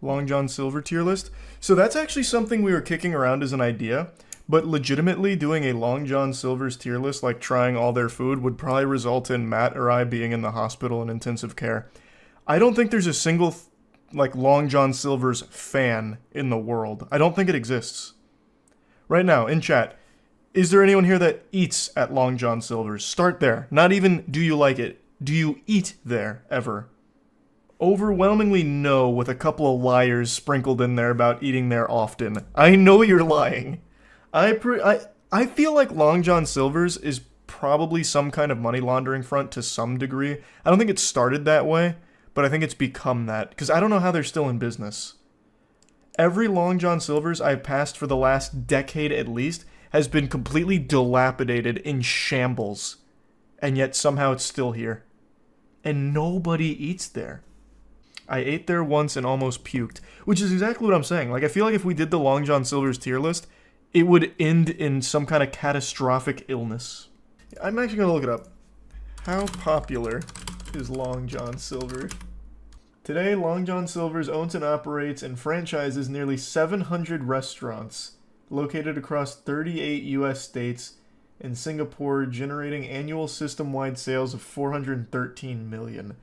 Long John Silver tier list. So that's actually something we were kicking around as an idea, but legitimately doing a Long John Silver's tier list, like trying all their food, would probably result in Matt or I being in the hospital in intensive care. I don't think there's a single like Long John Silver's fan in the world. I don't think it exists. Right now, in chat, is there anyone here that eats at Long John Silver's? Start there. Not even do you like it. Do you eat there ever? Overwhelmingly no, with a couple of liars sprinkled in there about eating there often. I know you're lying. I feel like Long John Silver's is probably some kind of money laundering front to some degree. I don't think it started that way, but I think it's become that, because I don't know how they're still in business. Every Long John Silver's I've passed for the last decade at least has been completely dilapidated in shambles, and yet somehow it's still here. And nobody eats there. I ate there once and almost puked, which is exactly what I'm saying. Like, I feel like if we did the Long John Silver's tier list, it would end in some kind of catastrophic illness. I'm actually going to look it up. How popular is Long John Silver? Today, Long John Silver's owns and operates and franchises nearly 700 restaurants located across 38 U.S. states and Singapore, generating annual system-wide sales of $413 million.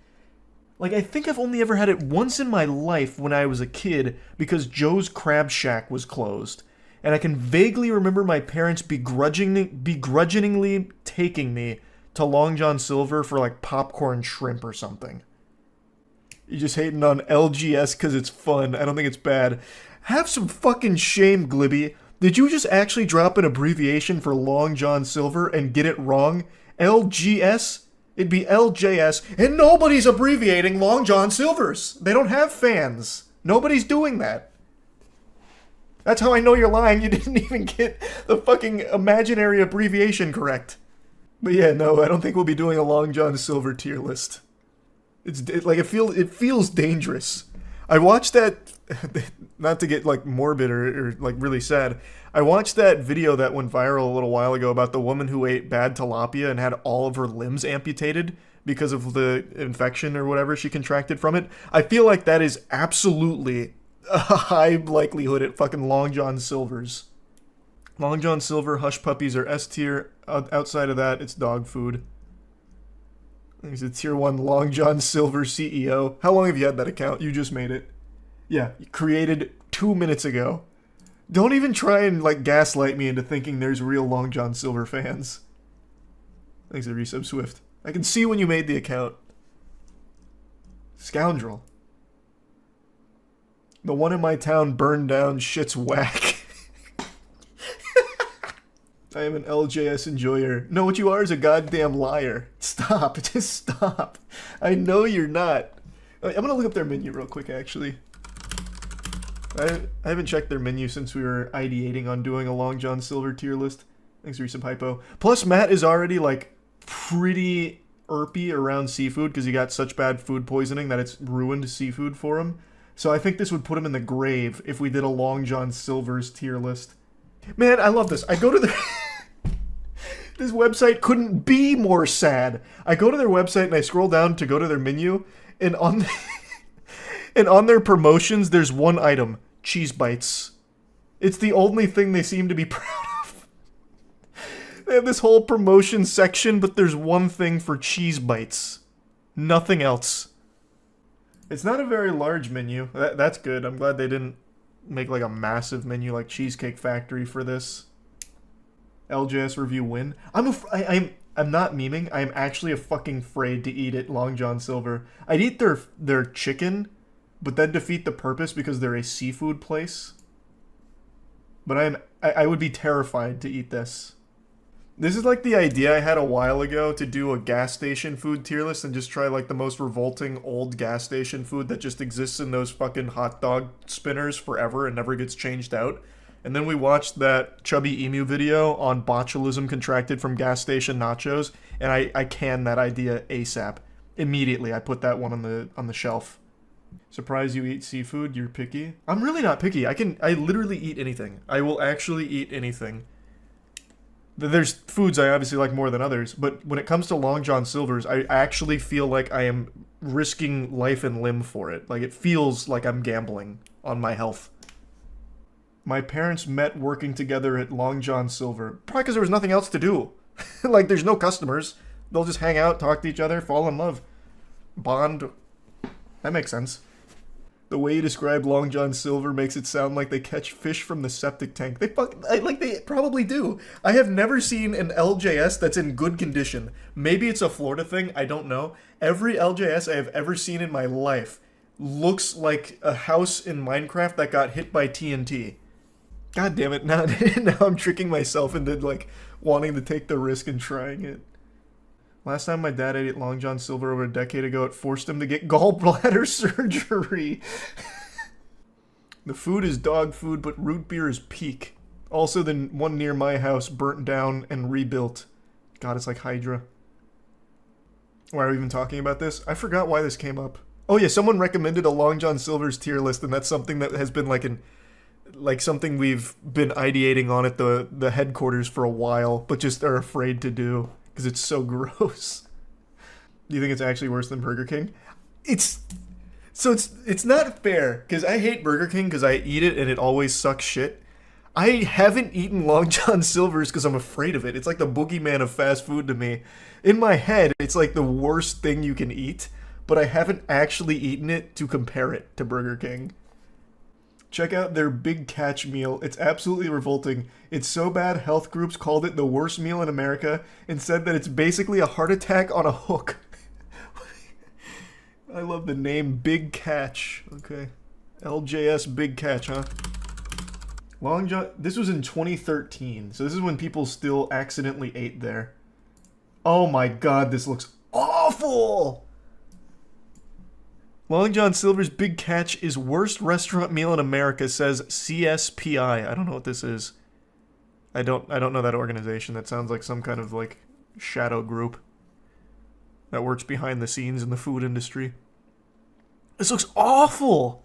Like, I think I've only ever had it once in my life when I was a kid because Joe's Crab Shack was closed. And I can vaguely remember my parents begrudgingly taking me to Long John Silver for, like, popcorn shrimp or something. You're just hating on LGS because it's fun. I don't think it's bad. Have some fucking shame, Glibby. Did you just actually drop an abbreviation for Long John Silver and get it wrong? LGS? It'd be LJS, and nobody's abbreviating Long John Silver's. They don't have fans. Nobody's doing that. That's how I know you're lying. You didn't even get the fucking imaginary abbreviation correct. But yeah, no, I don't think we'll be doing a Long John Silver tier list. It feels dangerous. I watched that, not to get like morbid or like really sad. I watched that video that went viral a little while ago about the woman who ate bad tilapia and had all of her limbs amputated because of the infection or whatever she contracted from it. I feel like that is absolutely a high likelihood at fucking Long John Silver's. Long John Silver hush puppies are S tier. Outside of that, it's dog food. He's a tier 1 Long John Silver CEO. How long have you had that account? You just made it. Yeah, created 2 minutes ago. Don't even try and, like, gaslight me into thinking there's real Long John Silver fans. Thanks to Resub Swift. I can see when you made the account. Scoundrel. The one in my town burned down, shit's whack. I am an LJS enjoyer. No, what you are is a goddamn liar. Stop. Just stop. I know you're not. I'm gonna look up their menu real quick, actually. I haven't checked their menu since we were ideating on doing a Long John Silver tier list. Thanks for some hypo. Plus, Matt is already, like, pretty irpy around seafood because he got such bad food poisoning that it's ruined seafood for him. So I think this would put him in the grave if we did a Long John Silver's tier list. Man, I love this. I go to their... This website couldn't be more sad. I go to their website and I scroll down to go to their menu, and on their promotions, there's one item: cheese bites. It's the only thing they seem to be proud of. They have this whole promotion section, but there's one thing for cheese bites. Nothing else. It's not a very large menu. That's good. I'm glad they didn't make like a massive menu like Cheesecake Factory for this. LJS review win. I'm not memeing. I'm actually actually afraid to eat at Long John Silver. I'd eat their chicken, but then defeat the purpose because they're a seafood place. But I would be terrified to eat this. This is like the idea I had a while ago to do a gas station food tier list and just try like the most revolting old gas station food that just exists in those fucking hot dog spinners forever and never gets changed out. And then we watched that Chubby Emu video on botulism contracted from gas station nachos, and I canned that idea ASAP. Immediately, I put that one on the shelf. Surprised you eat seafood? You're picky? I'm really not picky. I literally eat anything. I will actually eat anything. There's foods I obviously like more than others, but when it comes to Long John Silver's, I actually feel like I am risking life and limb for it. Like, it feels like I'm gambling on my health. My parents met working together at Long John Silver. Probably because there was nothing else to do. Like, there's no customers. They'll just hang out, talk to each other, fall in love. Bond. That makes sense. The way you describe Long John Silver makes it sound like they catch fish from the septic tank. They probably do. I have never seen an LJS that's in good condition. Maybe it's a Florida thing, I don't know. Every LJS I have ever seen in my life looks like a house in Minecraft that got hit by TNT. God damn it, now I'm tricking myself into, like, wanting to take the risk and trying it. Last time my dad ate at Long John Silver over a decade ago, it forced him to get gallbladder surgery. The food is dog food, but root beer is peak. Also, the one near my house burnt down and rebuilt. God, it's like Hydra. Why are we even talking about this? I forgot why this came up. Oh yeah, someone recommended a Long John Silver's tier list, and that's something that has been like something we've been ideating on at the headquarters for a while, but just are afraid to do. Because it's so gross. Do you think it's actually worse than Burger King? It's not fair, because I hate Burger King because I eat it and it always sucks shit. I haven't eaten Long John Silver's because I'm afraid of it. It's like the boogeyman of fast food to me. In my head, it's like the worst thing you can eat, but I haven't actually eaten it to compare it to Burger King. Check out their Big Catch meal. It's absolutely revolting. It's so bad health groups called it the worst meal in America and said that it's basically a heart attack on a hook. I love the name Big Catch. Okay. LJS Big Catch, huh? Long John... This was in 2013, so this is when people still accidentally ate there. Oh my god, this looks awful! Long John Silver's Big Catch is worst restaurant meal in America, says CSPI. I don't know what this is. I don't know that organization. That sounds like some kind of, like, shadow group that works behind the scenes in the food industry. This looks awful!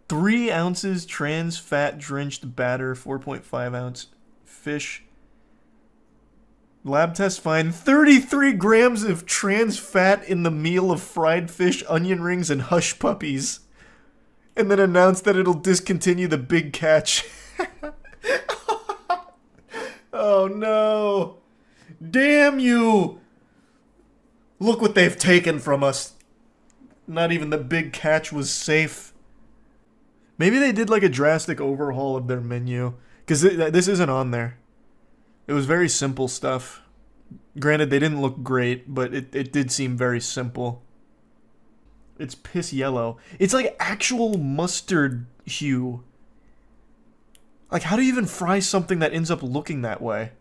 3 ounces trans fat drenched batter, 4.5 ounce fish. Lab test find 33 grams of trans fat in the meal of fried fish, onion rings, and hush puppies. And then announced that it'll discontinue the Big Catch. Oh no. Damn you! Look what they've taken from us. Not even the Big Catch was safe. Maybe they did like a drastic overhaul of their menu. Because this isn't on there. It was very simple stuff. Granted, they didn't look great, but it did seem very simple. It's piss yellow. It's like actual mustard hue. Like, how do you even fry something that ends up looking that way?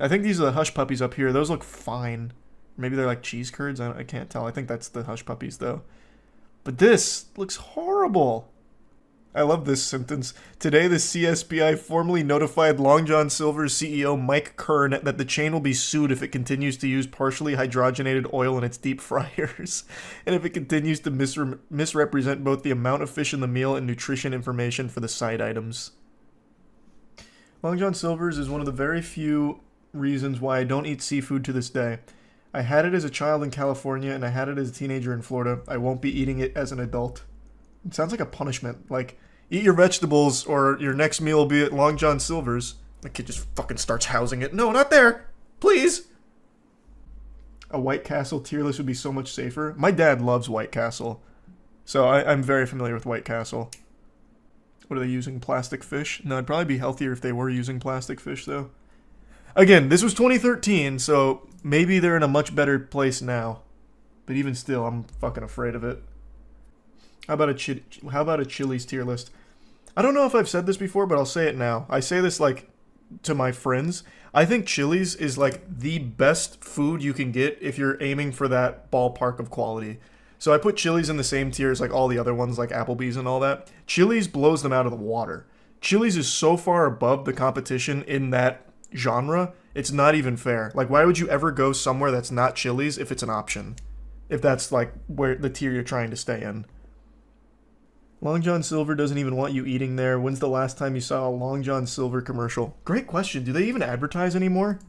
I think these are the hush puppies up here. Those look fine. Maybe they're like cheese curds. I can't tell. I think that's the hush puppies, though. But this looks horrible. I love this sentence. Today, the CSPI formally notified Long John Silver's CEO Mike Kern that the chain will be sued if it continues to use partially hydrogenated oil in its deep fryers, and if it continues to misrepresent both the amount of fish in the meal and nutrition information for the side items. Long John Silver's is one of the very few reasons why I don't eat seafood to this day. I had it as a child in California, and I had it as a teenager in Florida. I won't be eating it as an adult. It sounds like a punishment. Like, eat your vegetables or your next meal will be at Long John Silver's. The kid just fucking starts housing it. No, not there! Please! A White Castle tier list would be so much safer. My dad loves White Castle. So I'm very familiar with White Castle. What are they using? Plastic fish? No, it'd probably be healthier if they were using plastic fish, though. Again, this was 2013, so maybe they're in a much better place now. But even still, I'm fucking afraid of it. How about a Chili's tier list? I don't know if I've said this before, but I'll say it now. I say this, like, to my friends. I think Chili's is, like, the best food you can get if you're aiming for that ballpark of quality. So I put Chili's in the same tier as, like, all the other ones, like Applebee's and all that. Chili's blows them out of the water. Chili's is so far above the competition in that genre, it's not even fair. Like, why would you ever go somewhere that's not Chili's if it's an option? If that's, like, where the tier you're trying to stay in. Long John Silver doesn't even want you eating there. When's the last time you saw a Long John Silver commercial? Great question. Do they even advertise anymore?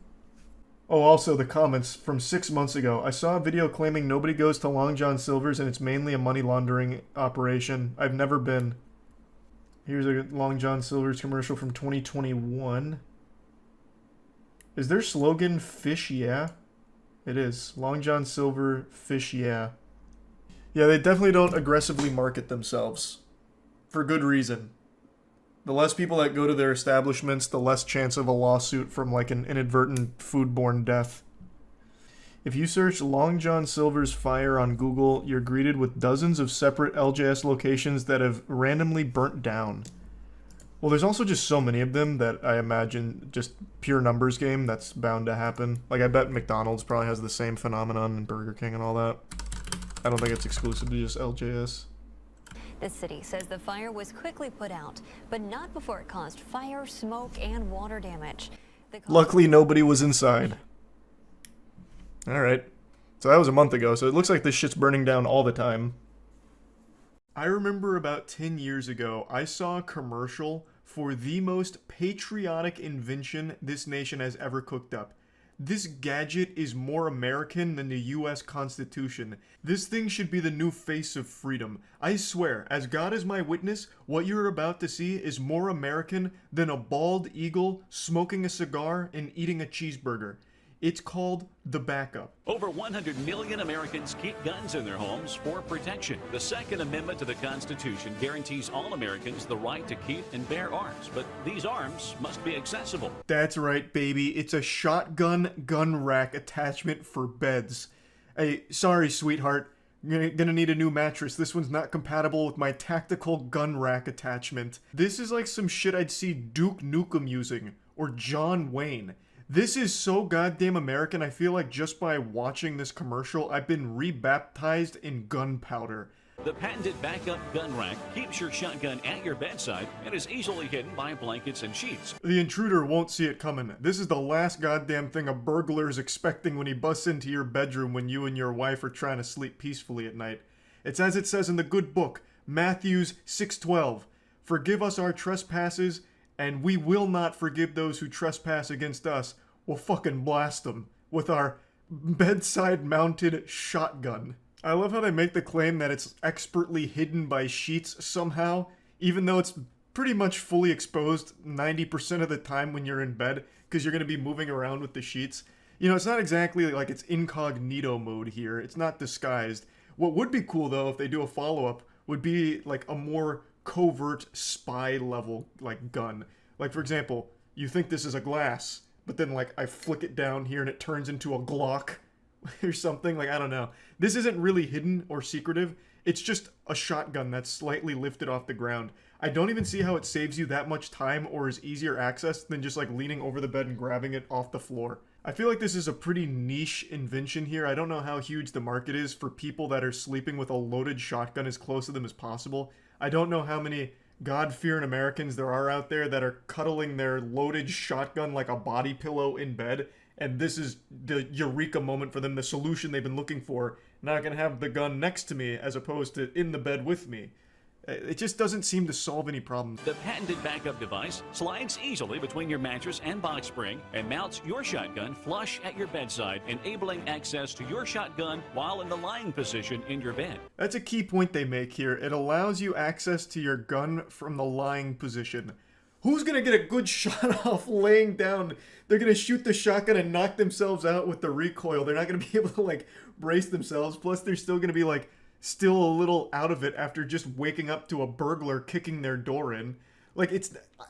Oh, also the comments from 6 months ago. I saw a video claiming nobody goes to Long John Silver's and it's mainly a money laundering operation. I've never been. Here's a Long John Silver's commercial from 2021. Is their slogan Fish Yeah? It is. Long John Silver, Fish Yeah. Yeah, they definitely don't aggressively market themselves. For good reason. The less people that go to their establishments, the less chance of a lawsuit from like an inadvertent foodborne death. If you search Long John Silver's fire on Google, you're greeted with dozens of separate LJS locations that have randomly burnt down. Well, there's also just so many of them that I imagine just pure numbers game that's bound to happen. Like I bet McDonald's probably has the same phenomenon and Burger King and all that. I don't think it's exclusive to just LJS. The city says the fire was quickly put out, but not before it caused fire, smoke, and water damage. Luckily, nobody was inside. Alright. So that was a month ago, so it looks like this shit's burning down all the time. I remember about 10 years ago, I saw a commercial for the most patriotic invention this nation has ever cooked up. This gadget is more American than the US Constitution. This thing should be the new face of freedom. I swear, as God is my witness, what you're about to see is more American than a bald eagle smoking a cigar and eating a cheeseburger. It's called the Backup. Over 100 million Americans keep guns in their homes for protection. The Second Amendment to the Constitution guarantees all Americans the right to keep and bear arms, but these arms must be accessible. That's right, baby. It's a shotgun gun rack attachment for beds. Hey, sorry, sweetheart. You're gonna need a new mattress. This one's not compatible with my tactical gun rack attachment. This is like some shit I'd see Duke Nukem using, or John Wayne. This is so goddamn American, I feel like just by watching this commercial, I've been rebaptized in gunpowder. The patented backup gun rack keeps your shotgun at your bedside and is easily hidden by blankets and sheets. The intruder won't see it coming. This is the last goddamn thing a burglar is expecting when he busts into your bedroom when you and your wife are trying to sleep peacefully at night. It's as it says in the good book, Matthew 6:12. Forgive us our trespasses, and we will not forgive those who trespass against us. We'll fucking blast them with our bedside-mounted shotgun. I love how they make the claim that it's expertly hidden by sheets somehow, even though it's pretty much fully exposed 90% of the time when you're in bed, because you're going to be moving around with the sheets. You know, it's not exactly like it's incognito mode here. It's not disguised. What would be cool, though, if they do a follow-up, would be like a more covert spy level like gun. Like, for example, you think this is a glass, but then like I flick it down here and it turns into a Glock or something. Like, I don't know. This isn't really hidden or secretive. It's just a shotgun that's slightly lifted off the ground. I don't even see how it saves you that much time or is easier access than just like leaning over the bed and grabbing it off the floor. I feel like this is a pretty niche invention here. I don't know how huge the market is for people that are sleeping with a loaded shotgun as close to them as possible. I don't know how many God-fearing Americans there are out there that are cuddling their loaded shotgun like a body pillow in bed, and this is the eureka moment for them, the solution they've been looking for. Not gonna have the gun next to me as opposed to in the bed with me. It just doesn't seem to solve any problems. The patented backup device slides easily between your mattress and box spring and mounts your shotgun flush at your bedside, enabling access to your shotgun while in the lying position in your bed. That's a key point they make here. It allows you access to your gun from the lying position. Who's gonna get a good shot off laying down? They're gonna shoot the shotgun and knock themselves out with the recoil. They're not gonna be able to like brace themselves. Plus they're still gonna be like still a little out of it after just waking up to a burglar kicking their door in. Like,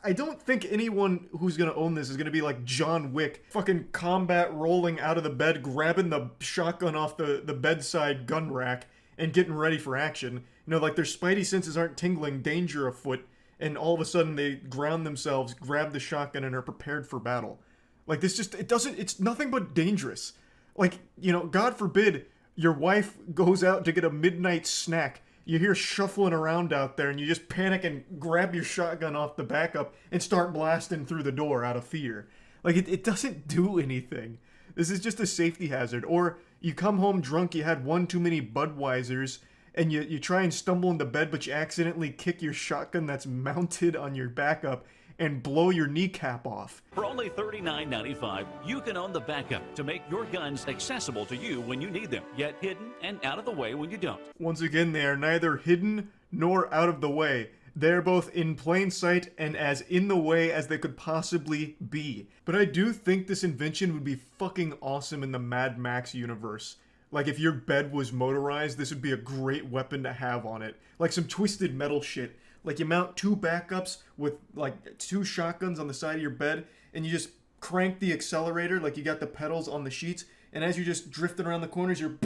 I don't think anyone who's gonna own this is gonna be like John Wick, fucking combat rolling out of the bed, grabbing the shotgun off the bedside gun rack and getting ready for action. You know, like their spidey senses aren't tingling, danger afoot, and all of a sudden they ground themselves, grab the shotgun, and are prepared for battle. Like, this just, it's nothing but dangerous. Like, you know, God forbid your wife goes out to get a midnight snack. You hear shuffling around out there and you just panic and grab your shotgun off the backup and start blasting through the door out of fear. Like, it doesn't do anything. This is just a safety hazard. Or you come home drunk, you had one too many Budweisers, and you try and stumble into bed, but you accidentally kick your shotgun that's mounted on your backup, and blow your kneecap off. For only $39.95, you can own the backup to make your guns accessible to you when you need them, yet hidden and out of the way when you don't. Once again, they are neither hidden nor out of the way. They're both in plain sight and as in the way as they could possibly be. But I do think this invention would be fucking awesome in the Mad Max universe. Like, if your bed was motorized, this would be a great weapon to have on it. Like some Twisted Metal shit. Like, you mount 2 backups with, like, 2 shotguns on the side of your bed, and you just crank the accelerator, like you got the pedals on the sheets, and as you're just drifting around the corners, you're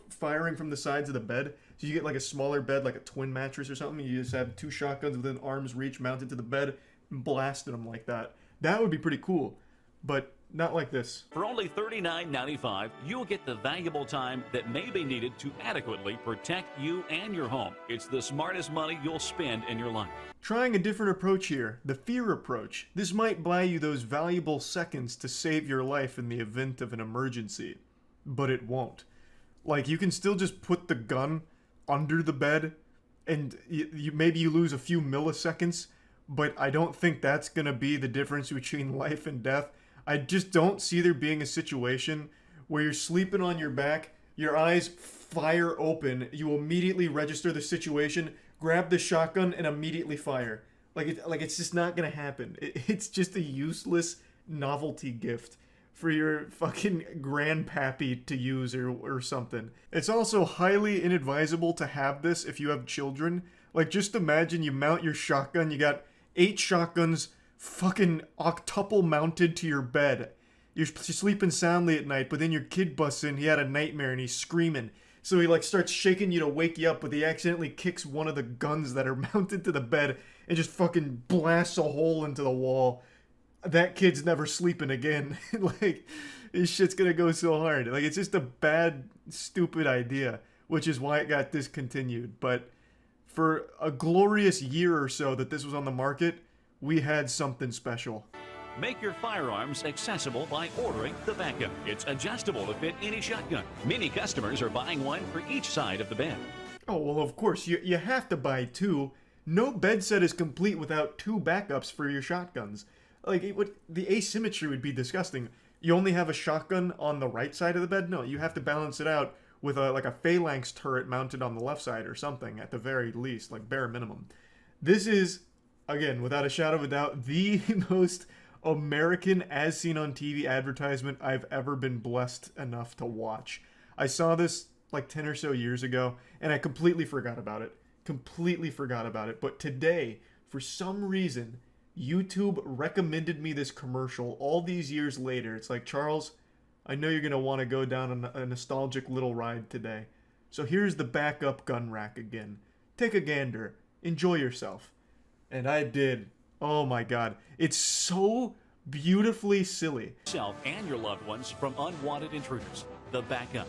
firing from the sides of the bed. So you get, like, a smaller bed, like a twin mattress or something, you just have 2 shotguns within arm's reach mounted to the bed, and blasting them like that. That would be pretty cool. But not like this. For only $39.95, you'll get the valuable time that may be needed to adequately protect you and your home. It's the smartest money you'll spend in your life. Trying a different approach here, the fear approach. This might buy you those valuable seconds to save your life in the event of an emergency. But it won't. Like, you can still just put the gun under the bed, and maybe you lose a few milliseconds, but I don't think that's gonna be the difference between life and death. I just don't see there being a situation where you're sleeping on your back, your eyes fire open, you immediately register the situation, grab the shotgun, and immediately fire. Like it's just not gonna happen. It's just a useless novelty gift for your fucking grandpappy to use or something. It's also highly inadvisable to have this if you have children. Like, just imagine you mount your shotgun, you got 8 shotguns fucking octuple mounted to your bed. You're sleeping soundly at night, but then your kid busts in, he had a nightmare and he's screaming. So he, like, starts shaking you to wake you up, but he accidentally kicks one of the guns that are mounted to the bed and just fucking blasts a hole into the wall. That kid's never sleeping again. Like, this shit's gonna go so hard. Like, it's just a bad, stupid idea, which is why it got discontinued. But for a glorious year or so that this was on the market, we had something special. Make your firearms accessible by ordering the backup. It's adjustable to fit any shotgun. Many customers are buying one for each side of the bed. Oh, well, of course, you have to buy 2. No bed set is complete without 2 backups for your shotguns. Like, the asymmetry would be disgusting. You only have a shotgun on the right side of the bed? No, you have to balance it out with a phalanx turret mounted on the left side or something, at the very least, like bare minimum. This is, again, without a shadow of a doubt, the most American as seen on TV advertisement I've ever been blessed enough to watch. I saw this like 10 or so years ago, and I completely forgot about it. But today, for some reason, YouTube recommended me this commercial all these years later. It's like, Charles, I know you're going to want to go down a nostalgic little ride today. So here's the backup gun rack again. Take a gander. Enjoy yourself. And I did. Oh my god. It's so beautifully silly. Yourself and your loved ones from unwanted intruders. The backup.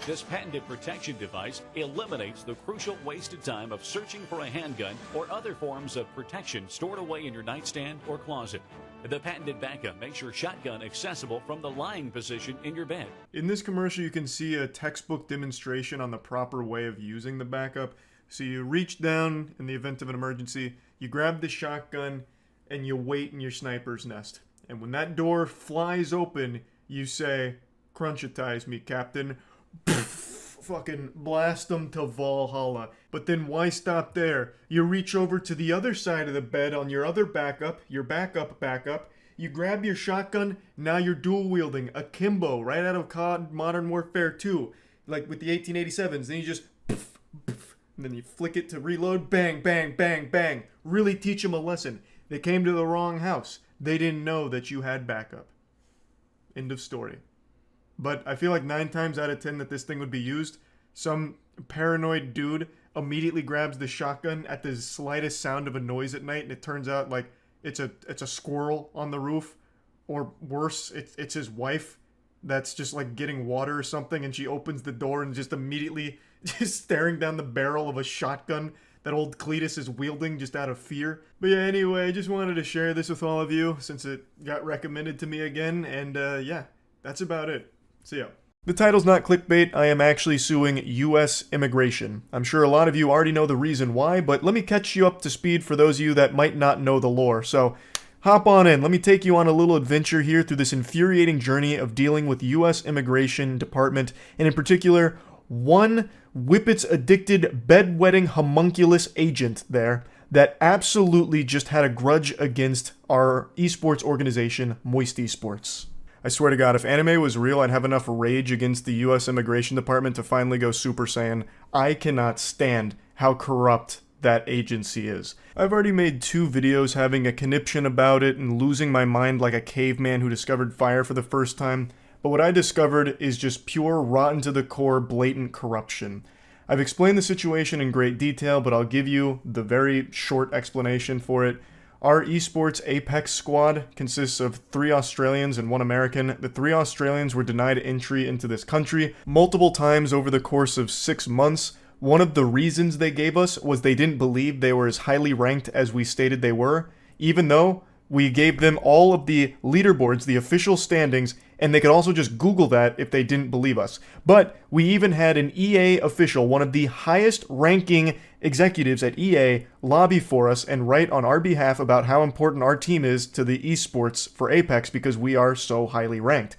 This patented protection device eliminates the crucial wasted time of searching for a handgun or other forms of protection stored away in your nightstand or closet. The patented backup makes your shotgun accessible from the lying position in your bed. In this commercial, you can see a textbook demonstration on the proper way of using the backup. So you reach down in the event of an emergency, you grab the shotgun, and you wait in your sniper's nest. And when that door flies open, you say, "Crunchitize me, Captain." Fucking blast them to Valhalla. But then why stop there? You reach over to the other side of the bed on your other backup, your backup. You grab your shotgun, now you're dual wielding, akimbo, right out of COD Modern Warfare 2. Like with the 1887s, then you just and then you flick it to reload, bang, bang, bang, bang. Really teach them a lesson. They came to the wrong house. They didn't know that you had backup. End of story. But I feel like 9 times out of 10 that this thing would be used, some paranoid dude immediately grabs the shotgun at the slightest sound of a noise at night, and it turns out like it's a squirrel on the roof, or worse, it's his wife that's just like getting water or something, and she opens the door and just immediately just staring down the barrel of a shotgun that old Cletus is wielding just out of fear. But yeah, anyway, I just wanted to share this with all of you since it got recommended to me again, and yeah, that's about it. See ya. The title's not clickbait, I am actually suing US immigration. I'm sure a lot of you already know the reason why, but let me catch you up to speed for those of you that might not know the lore. So, hop on in, let me take you on a little adventure here through this infuriating journey of dealing with US immigration department, and in particular, one Whippets-addicted, bedwetting homunculus agent there that absolutely just had a grudge against our esports organization, Moist Esports. I swear to God, if anime was real, I'd have enough rage against the US Immigration Department to finally go Super Saiyan. I cannot stand how corrupt that agency is. I've already made 2 videos having a conniption about it and losing my mind like a caveman who discovered fire for the first time, but what I discovered is just pure, rotten to the core, blatant corruption. I've explained the situation in great detail, but I'll give you the very short explanation for it. Our esports Apex squad consists of 3 Australians and 1 American. The 3 Australians were denied entry into this country multiple times over the course of 6 months. One of the reasons they gave us was they didn't believe they were as highly ranked as we stated they were, even though we gave them all of the leaderboards, the official standings, and they could also just Google that if they didn't believe us. But we even had an EA official, one of the highest ranking executives at EA, lobby for us and write on our behalf about how important our team is to the esports for Apex because we are so highly ranked.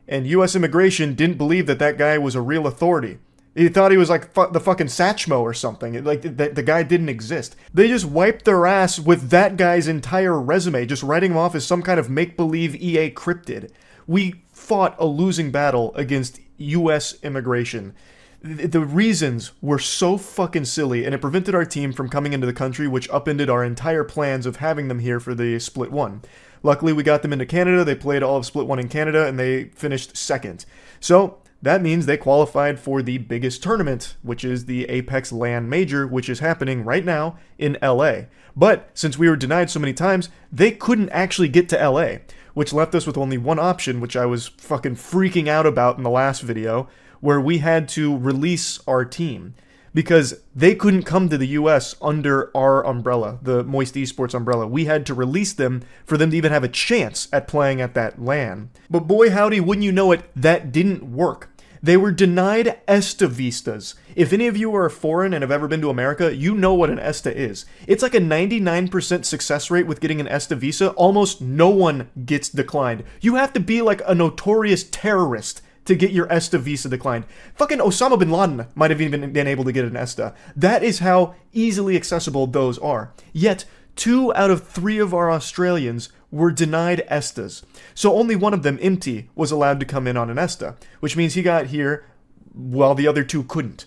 And US Immigration didn't believe that that guy was a real authority. He thought he was like the fucking Satchmo or something. Like, the guy didn't exist. They just wiped their ass with that guy's entire resume, just writing him off as some kind of make-believe EA cryptid. We fought a losing battle against US immigration. The reasons were so fucking silly, and it prevented our team from coming into the country, which upended our entire plans of having them here for the Split 1. Luckily, we got them into Canada. They played all of Split 1 in Canada, and they finished second. So that means they qualified for the biggest tournament, which is the Apex LAN Major, which is happening right now in LA. But since we were denied so many times, they couldn't actually get to LA, which left us with only one option, which I was fucking freaking out about in the last video, where we had to release our team. Because they couldn't come to the US under our umbrella, the Moist Esports umbrella. We had to release them for them to even have a chance at playing at that LAN. But boy howdy, wouldn't you know it, that didn't work. They were denied ESTA visas. If any of you are foreign and have ever been to America, you know what an ESTA is. It's like a 99% success rate with getting an ESTA visa. Almost no one gets declined. You have to be like a notorious terrorist to get your ESTA visa declined. Fucking Osama bin Laden might have even been able to get an ESTA. That is how easily accessible those are. Yet, 2 out of 3 of our Australians were denied ESTAs. So only one of them, Imti, was allowed to come in on an ESTA, which means he got here while the other 2 couldn't.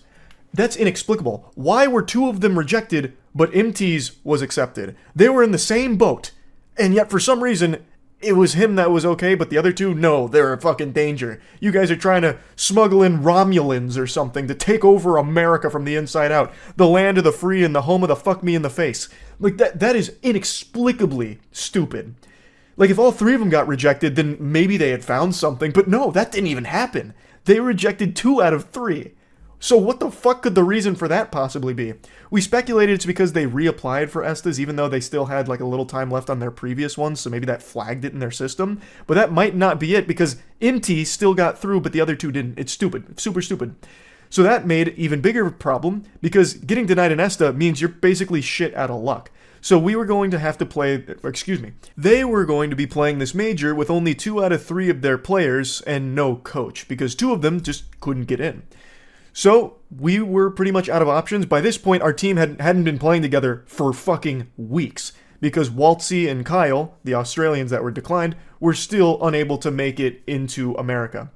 That's inexplicable. Why were 2 of them rejected, but Imti's was accepted? They were in the same boat, and yet for some reason, it was him that was okay, but the other 2, no, they're a fucking danger. You guys are trying to smuggle in Romulans or something to take over America from the inside out. The land of the free and the home of the fuck me in the face. Like, that is inexplicably stupid. Like, if all 3 of them got rejected, then maybe they had found something, but no, that didn't even happen. They rejected 2 out of 3. So what the fuck could the reason for that possibly be? We speculated it's because they reapplied for ESTAs even though they still had like a little time left on their previous ones, so maybe that flagged it in their system. But that might not be it because MT still got through but the other 2 didn't. It's stupid. It's super stupid. So that made an even bigger problem because getting denied an ESTA means you're basically shit out of luck. So we were going to have to play, they were going to be playing this major with only 2 out of 3 of their players and no coach because 2 of them just couldn't get in. So, we were pretty much out of options. By this point, our team hadn't been playing together for fucking weeks. Because Waltzy and Kyle, the Australians that were declined, were still unable to make it into America.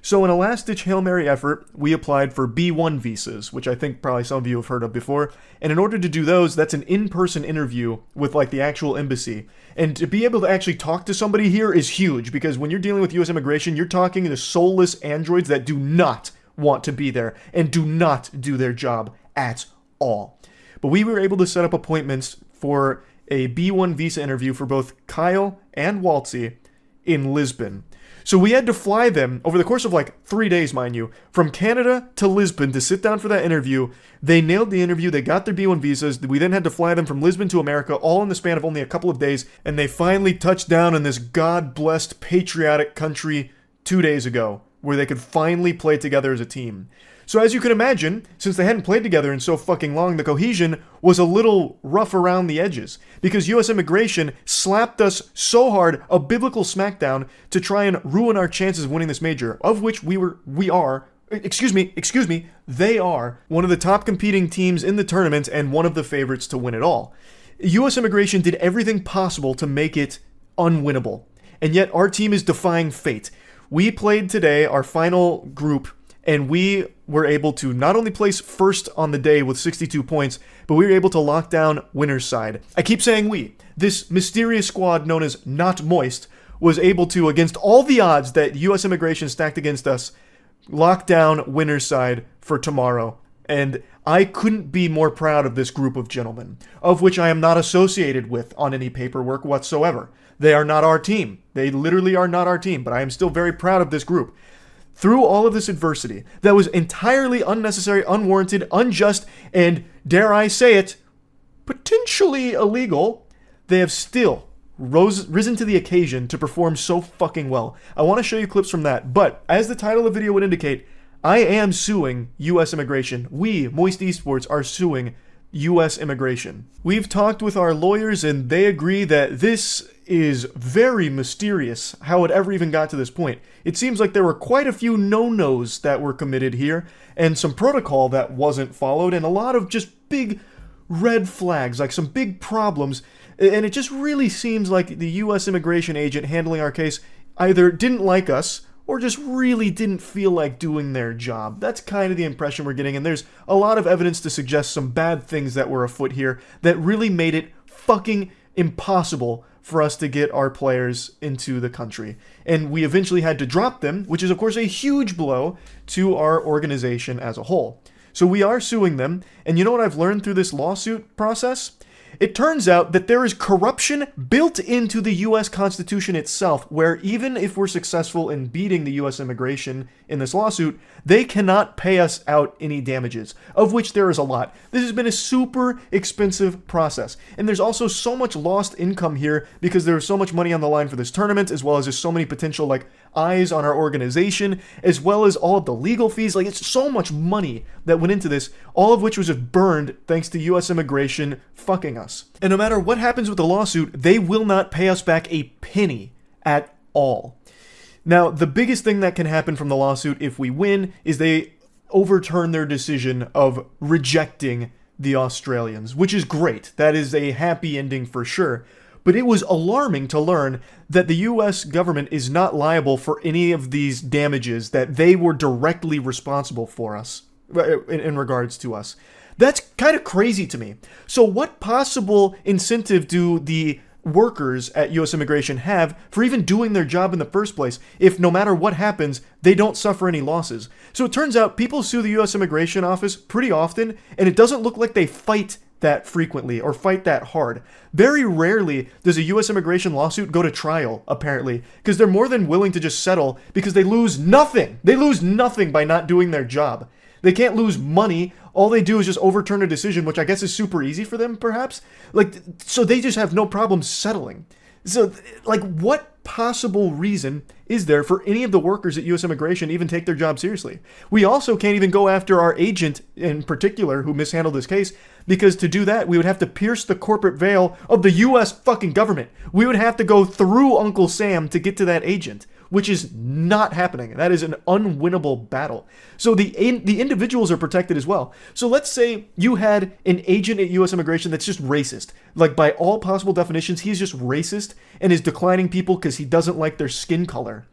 So in a last-ditch Hail Mary effort, we applied for B1 visas, which I think probably some of you have heard of before. And in order to do those, that's an in-person interview with like the actual embassy. And to be able to actually talk to somebody here is huge, because when you're dealing with US immigration, you're talking to soulless androids that do not want to be there and do not do their job at all. But we were able to set up appointments for a B1 visa interview for both Kyle and Waltzy in Lisbon. So we had to fly them over the course of like 3 days, mind you, from Canada to Lisbon to sit down for that interview. They nailed the interview. They got their B1 visas. We then had to fly them from Lisbon to America, all in the span of only a couple of days. And they finally touched down in this God-blessed patriotic country 2 days ago. where they could finally play together as a team. So as you can imagine, since they hadn't played together in so fucking long, the cohesion was a little rough around the edges, because US Immigration slapped us so hard a biblical smackdown to try and ruin our chances of winning this major, of which they are one of the top competing teams in the tournament and one of the favorites to win it all. US Immigration did everything possible to make it unwinnable, and yet our team is defying fate. We played today, our final group, and we were able to not only place first on the day with 62 points, but we were able to lock down winner's side. I keep saying we. This mysterious squad known as Not Moist was able to, against all the odds that US Immigration stacked against us, lock down winner's side for tomorrow. And I couldn't be more proud of this group of gentlemen, of which I am not associated with on any paperwork whatsoever. They are not our team. They literally are not our team, but I am still very proud of this group. Through all of this adversity that was entirely unnecessary, unwarranted, unjust, and, dare I say it, potentially illegal, they have still risen to the occasion to perform so fucking well. I want to show you clips from that, but as the title of the video would indicate, I am suing US Immigration. We, Moist Esports, are suing US Immigration. We've talked with our lawyers and they agree that this is very mysterious how it ever even got to this point. It seems like there were quite a few no-nos that were committed here and some protocol that wasn't followed and a lot of just big red flags, like some big problems. And it just really seems like the US immigration agent handling our case either didn't like us or just really didn't feel like doing their job. That's kind of the impression we're getting, and there's a lot of evidence to suggest some bad things that were afoot here that really made it fucking impossible for us to get our players into the country. And we eventually had to drop them, which is of course a huge blow to our organization as a whole. So we are suing them, and you know what I've learned through this lawsuit process? It turns out that there is corruption built into the US Constitution itself, where even if we're successful in beating the US immigration in this lawsuit, they cannot pay us out any damages, of which there is a lot. This has been a super expensive process. And there's also so much lost income here because there's so much money on the line for this tournament, as well as there's so many potential eyes on our organization, as well as all of the legal fees. It's so much money that went into this, all of which was just burned thanks to US immigration fucking us. And no matter what happens with the lawsuit, they will not pay us back a penny at all. Now, the biggest thing that can happen from the lawsuit if we win is they overturn their decision of rejecting the Australians, which is great. That is a happy ending for sure. But it was alarming to learn that the US government is not liable for any of these damages that they were directly responsible for us, in regards to us. That's kind of crazy to me. So what possible incentive do the workers at US Immigration have for even doing their job in the first place if no matter what happens, they don't suffer any losses? So it turns out people sue the US Immigration Office pretty often, and it doesn't look like they fight that frequently or fight that hard. Very rarely does a US immigration lawsuit go to trial, apparently, because they're more than willing to just settle because they lose nothing. They lose nothing by not doing their job. They can't lose money. All they do is just overturn a decision, which I guess is super easy for them, perhaps. So they just have no problem settling. So, what possible reason is there for any of the workers at US Immigration to even take their job seriously? We also can't even go after our agent in particular who mishandled this case, because to do that, we would have to pierce the corporate veil of the US fucking government. We would have to go through Uncle Sam to get to that agent, which is not happening. That is an unwinnable battle. So the individuals are protected as well. So let's say you had an agent at US Immigration that's just racist. By all possible definitions, he's just racist and is declining people because he doesn't like their skin color.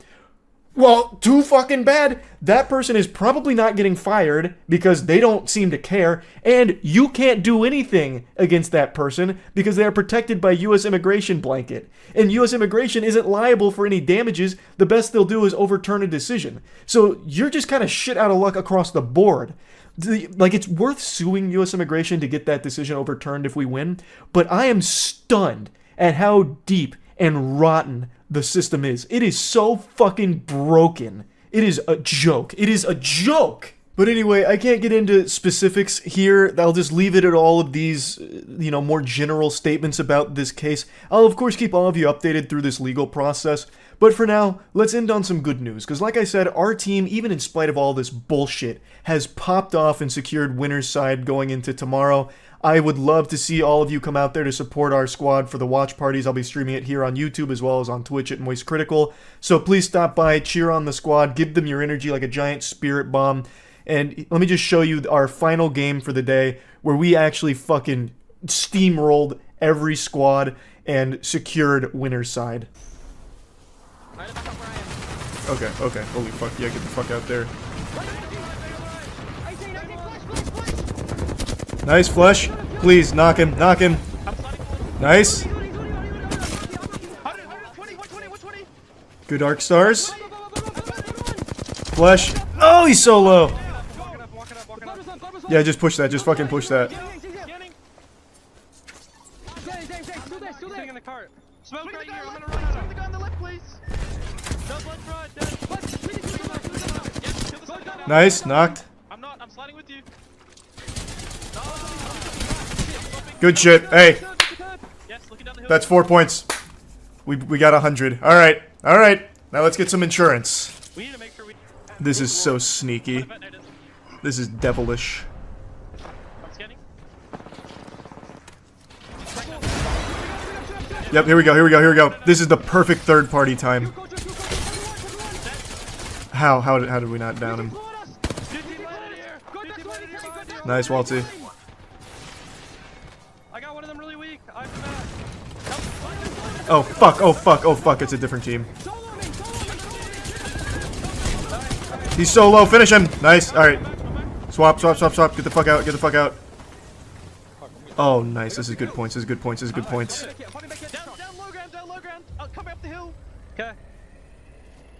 Well, too fucking bad. That person is probably not getting fired because they don't seem to care, and you can't do anything against that person because they are protected by US Immigration blanket. And US Immigration isn't liable for any damages. The best they'll do is overturn a decision. So you're just kind of shit out of luck across the board. It's worth suing US Immigration to get that decision overturned if we win, but I am stunned at how deep and rotten the system is. It is so fucking broken. It is a joke. It is a joke. But anyway, I can't get into specifics here. I'll just leave it at all of these, more general statements about this case. I'll of course keep all of you updated through this legal process. But for now, let's end on some good news, because like I said, our team, even in spite of all this bullshit, has popped off and secured winner's side going into tomorrow. I would love to see all of you come out there to support our squad for the watch parties. I'll be streaming it here on YouTube as well as on Twitch at Moist Critical. So please stop by, cheer on the squad, give them your energy like a giant spirit bomb. And let me just show you our final game for the day, where we actually fucking steamrolled every squad and secured winner's side. Okay, holy fuck, yeah, get the fuck out there. Nice flush, please, knock him, Nice. Good arc stars. Flush. Oh, he's so low. Yeah, just push that, just fucking push that. Smoke right here, I'm gonna run out. The guy on the left, please. Nice, knocked. I'm sliding with you. Good shit. Hey, Yes, looking down the hill. that's 4 points. We got 100. Alright. Now let's get some insurance. We need to make sure we... This is so sneaky. This is devilish. I'm scanning. Yep, here we go. This is the perfect third party time. How did we not down him? Nice, Waltzy. I got one of them really weak. Oh fuck, it's a different team. He's so low, finish him! Nice, alright. Swap, get the fuck out. Oh, nice, this is good points. Down low ground. Come up the hill. Okay.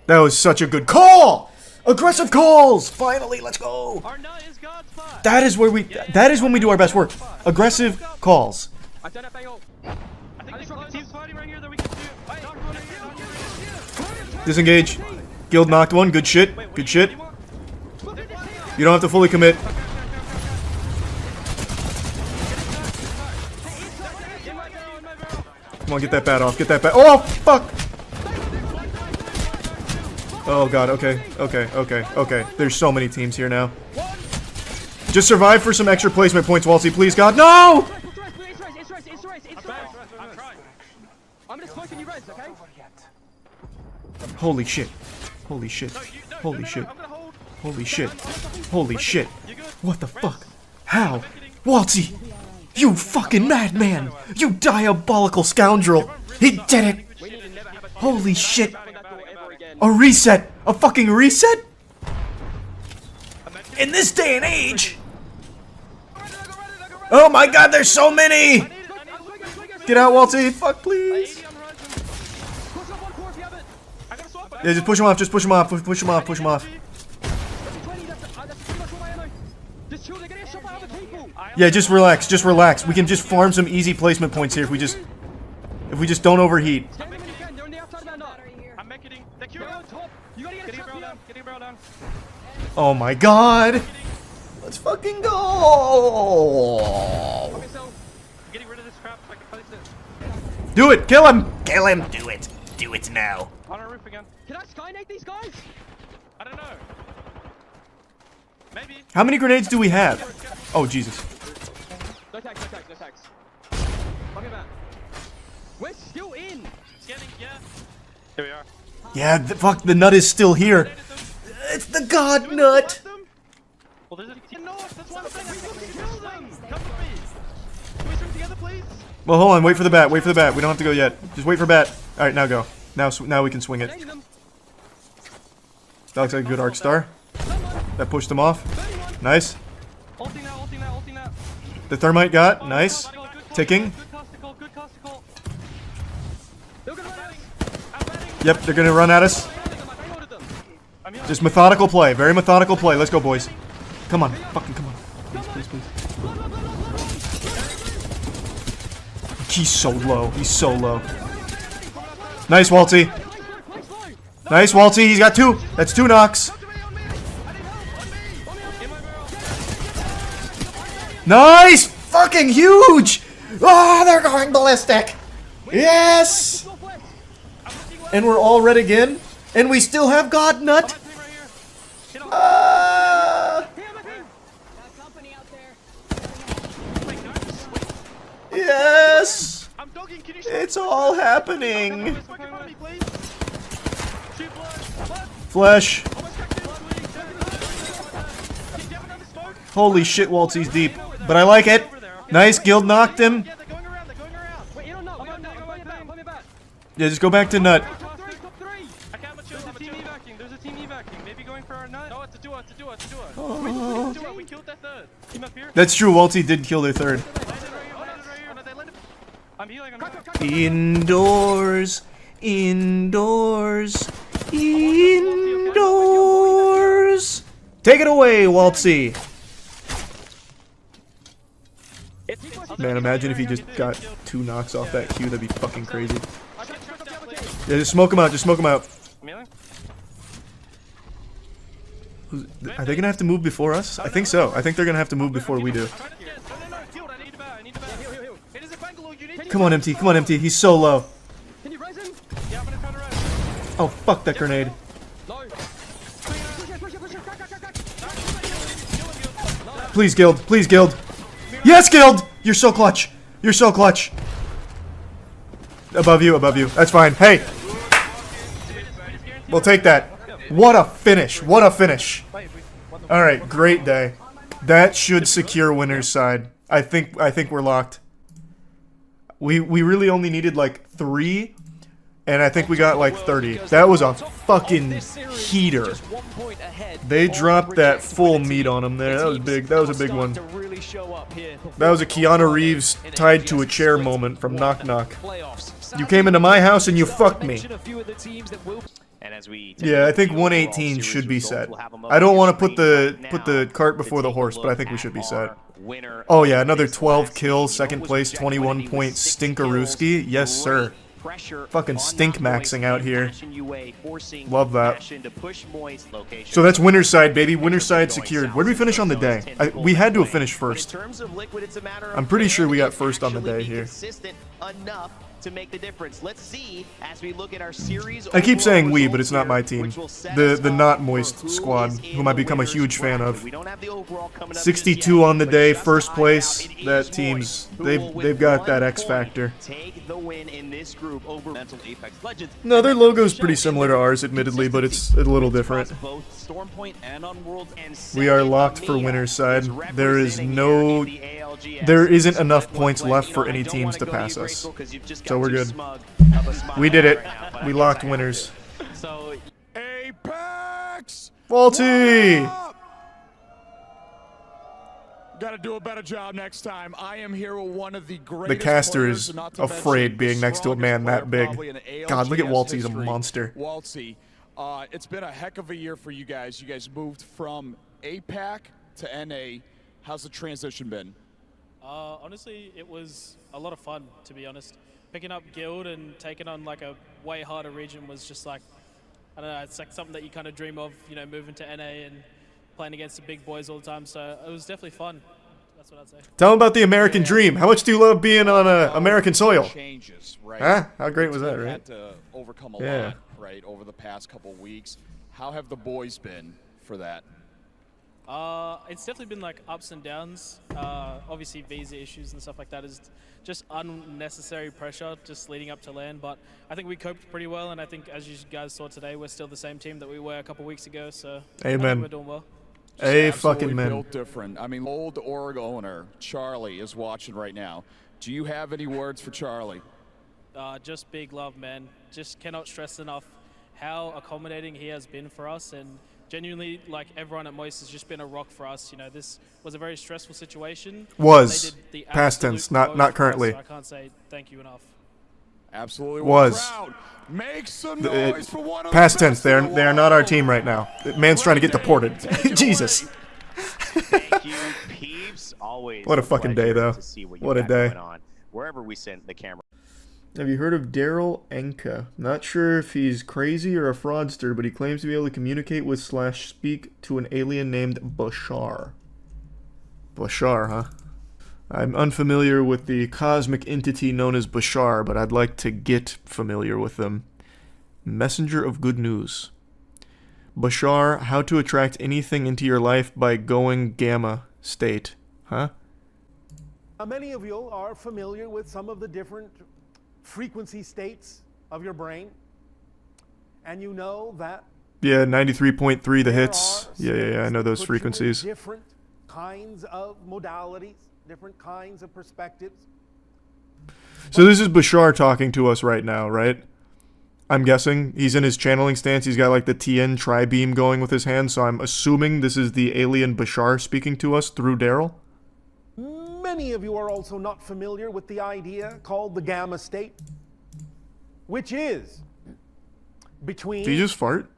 That was such a good call! Aggressive calls! Finally, let's go! Our nut is God's spot. That is when we do our best work. Aggressive calls. I think there's teams fighting right here that we can do. Disengage. Guild knocked one, good shit. You don't have to fully commit. Come on, get that bat off. Oh, fuck! Oh god, okay. There's so many teams here now. Just survive for some extra placement points, Waltzy, please, God. No! I'm gonna smoke and you res, okay? Holy shit. What the fuck? How? Waltzy! You fucking madman! You diabolical scoundrel! He did it! Holy shit! A reset! A fucking reset? In this day and age! Oh my god, there's so many! Get out, Waltzy! Fuck, please! Yeah, just push him off. Yeah, just relax. We can just farm some easy placement points here if we just don't overheat. I'm making the cure on top. You gotta get a barrel down. Oh my god! Let's fucking go! Okay, so getting rid of this crap. I can place it Do it! Kill him! Do it now. on our roof again. Can I skynate these guys? I don't know. Maybe. How many grenades do we have? Oh, Jesus. No tags. Okay, man. We're still in. Scanning, yeah. Here we are. Yeah, fuck, the nut is still here. It's the god nut! Well, there's a team north. That's one thing. We can kill them. Come with me. Can we swim together, please? Well, hold on, wait for the bat. We don't have to go yet. Just wait for bat. Alright, now go. Now we can swing it. That looks like a good arc star. That pushed them off. Nice. Ulting now. The thermite got. Nice. Ticking. Good casticle. They're gonna run at us. Yep, they're gonna run at us. Just methodical play. Very methodical play. Let's go, boys. Come on. Fucking come on. Please. He's so low. Nice, Waltzy. He's got two. That's two knocks. Nice! Fucking huge! Oh, they're going ballistic! Yes! And we're all red again? And we still have God Nut? Yes! It's all happening! Flesh! Holy shit, Waltzy's deep. But I like it! Nice, Guild knocked him. Yeah, just go back to Nut. There's a team evacuating. Maybe going for our Nut. No, it's a duo. We killed that third. Team up here. That's true, Waltzy did kill their third. I'm healing. Indoors, indoors, indoors. Take it away, Waltzy. Man, imagine if he just got 2 knocks off that Q. That'd be fucking crazy. Yeah, just smoke him out. Just smoke him out. Are they gonna have to move before us? I think so. I think they're gonna have to move before we do. Come on, MT. Come on, MT. He's so low. Oh, fuck that grenade. Please, Guild. Please, Guild. Yes, Guild! You're so clutch. You're so clutch. Above you, above you. That's fine. Hey! We'll take that. What a finish. What a finish. Alright, great day. That should secure winner's side. I think we're locked. We really only needed like 3, and I think we got like 30. That was a fucking heater. They dropped that full meat on him there. That was big. That was a big one. That was a Keanu Reeves tied to a chair moment from Knock Knock. You came into my house and you fucked me. Yeah, I think 118 should be set. I don't want to put the cart before the horse, but I think we should be set. Oh yeah, another 12 kills, second place, 21 point Stinkarooski. Yes, sir. Fucking stink maxing out here. Love that. So that's winner's side, baby. Winner's side secured. Where did we finish on the day? We had to have finished first. I'm pretty sure we got first on the day here. To make the difference. Let's see as we look at our series. I keep saying we, but it's not my team. The not moist squad, whom I become a huge fan of. 62 on the day, first place. That team's they've got that X factor. No, their logo's pretty similar to ours, admittedly, but it's a little different. We are locked for winner's side. There isn't enough points left for any teams to pass us. So we're good. We did it. We locked winners. Apex! Walty! Gotta do a better job next time. I am here with one of the greatest. The caster players, is not to afraid mention being the next to a man strongest that player big. probably in ALGS God, look at Waltzy, he's a history. monster. Waltzy, it's been a heck of a year for you guys. You guys moved from APAC to NA. How's the transition been? Honestly, it was a lot of fun, to be honest. Picking up Guild and taking on like a way harder region was just like, I don't know, it's like something that you kind of dream of, you know, moving to NA and playing against the big boys all the time. So it was definitely fun. That's what I'd say. Tell them about the American dream. How much do you love being on American soil? Changes, right? Huh? How great was that, We've right? had to overcome a Yeah. lot, right, over the past couple weeks. How have the boys been for that? It's definitely been like ups and downs. Obviously visa issues and stuff like that is just unnecessary pressure just leading up to LAN, but I think we coped pretty well, and I think as you guys saw today, we're still the same team that we were a couple weeks ago, so I Amen. think we're doing well. A Absolutely fucking man. built different. I mean, old Oregon owner Charlie is watching right now. Do you have any words for Charlie? Just big love, man. Just cannot stress enough how accommodating he has been for us, and genuinely, like, everyone at Moist has just been a rock for us. You know, this was a very stressful situation. Was. They did the Past absolute tense, not most for us, currently. so I can't say thank you enough. Absolutely. Was. Crowd, make some noise for one of the Past tense. best in the They are not our world. team right now. The man's trying to get deported. Jesus. Thank you, peeps. Always What a fucking pleasure day, though. to see what you What a got day. going on, wherever we send the camera. Have you heard of Daryl Enka? Not sure if he's crazy or a fraudster, but he claims to be able to communicate with / speak to an alien named Bashar. Bashar, huh? I'm unfamiliar with the cosmic entity known as Bashar, but I'd like to get familiar with them. Messenger of good news. Bashar, how to attract anything into your life by going gamma state. Huh? Many of you are familiar with some of the different frequency states of your brain. And you know that Yeah, 93.3 the there hits. are Yeah, I know states those that put you in frequencies. different kinds of modalities, different kinds of perspectives. So this is Bashar talking to us right now, right? I'm guessing he's in his channeling stance. He's got like the TN tri-beam going with his hand, so I'm assuming this is the alien Bashar speaking to us through Daryl. Many of you are also not familiar with the idea called the gamma state, which is between... Did he just fart?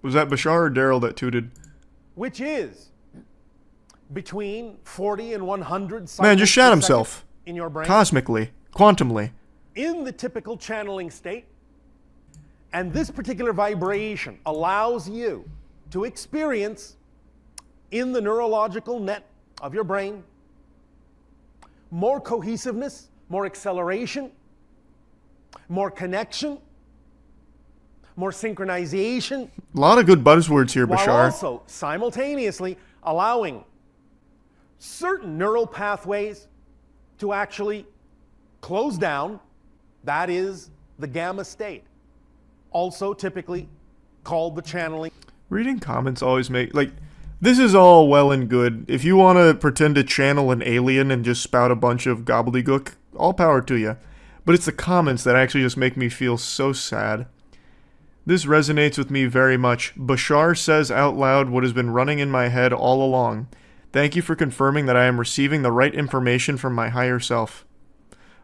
Was that Bashar or Daryl that tooted? Which is between 40 and 100 cycles Man, just shat per himself. second in your brain. Cosmically. Quantumly. In the typical channeling state. And this particular vibration allows you to experience in the neurological net of your brain more cohesiveness, more acceleration, more connection, more synchronization. A lot of good buzzwords here, While Bashar. also simultaneously allowing certain neural pathways to actually close down. That is the gamma state. Also typically called the channeling. Reading comments always make, like, this is all well and good. If you want to pretend to channel an alien and just spout a bunch of gobbledygook, all power to you. But it's the comments that actually just make me feel so sad. This resonates with me very much. Bashar says out loud what has been running in my head all along. Thank you for confirming that I am receiving the right information from my higher self.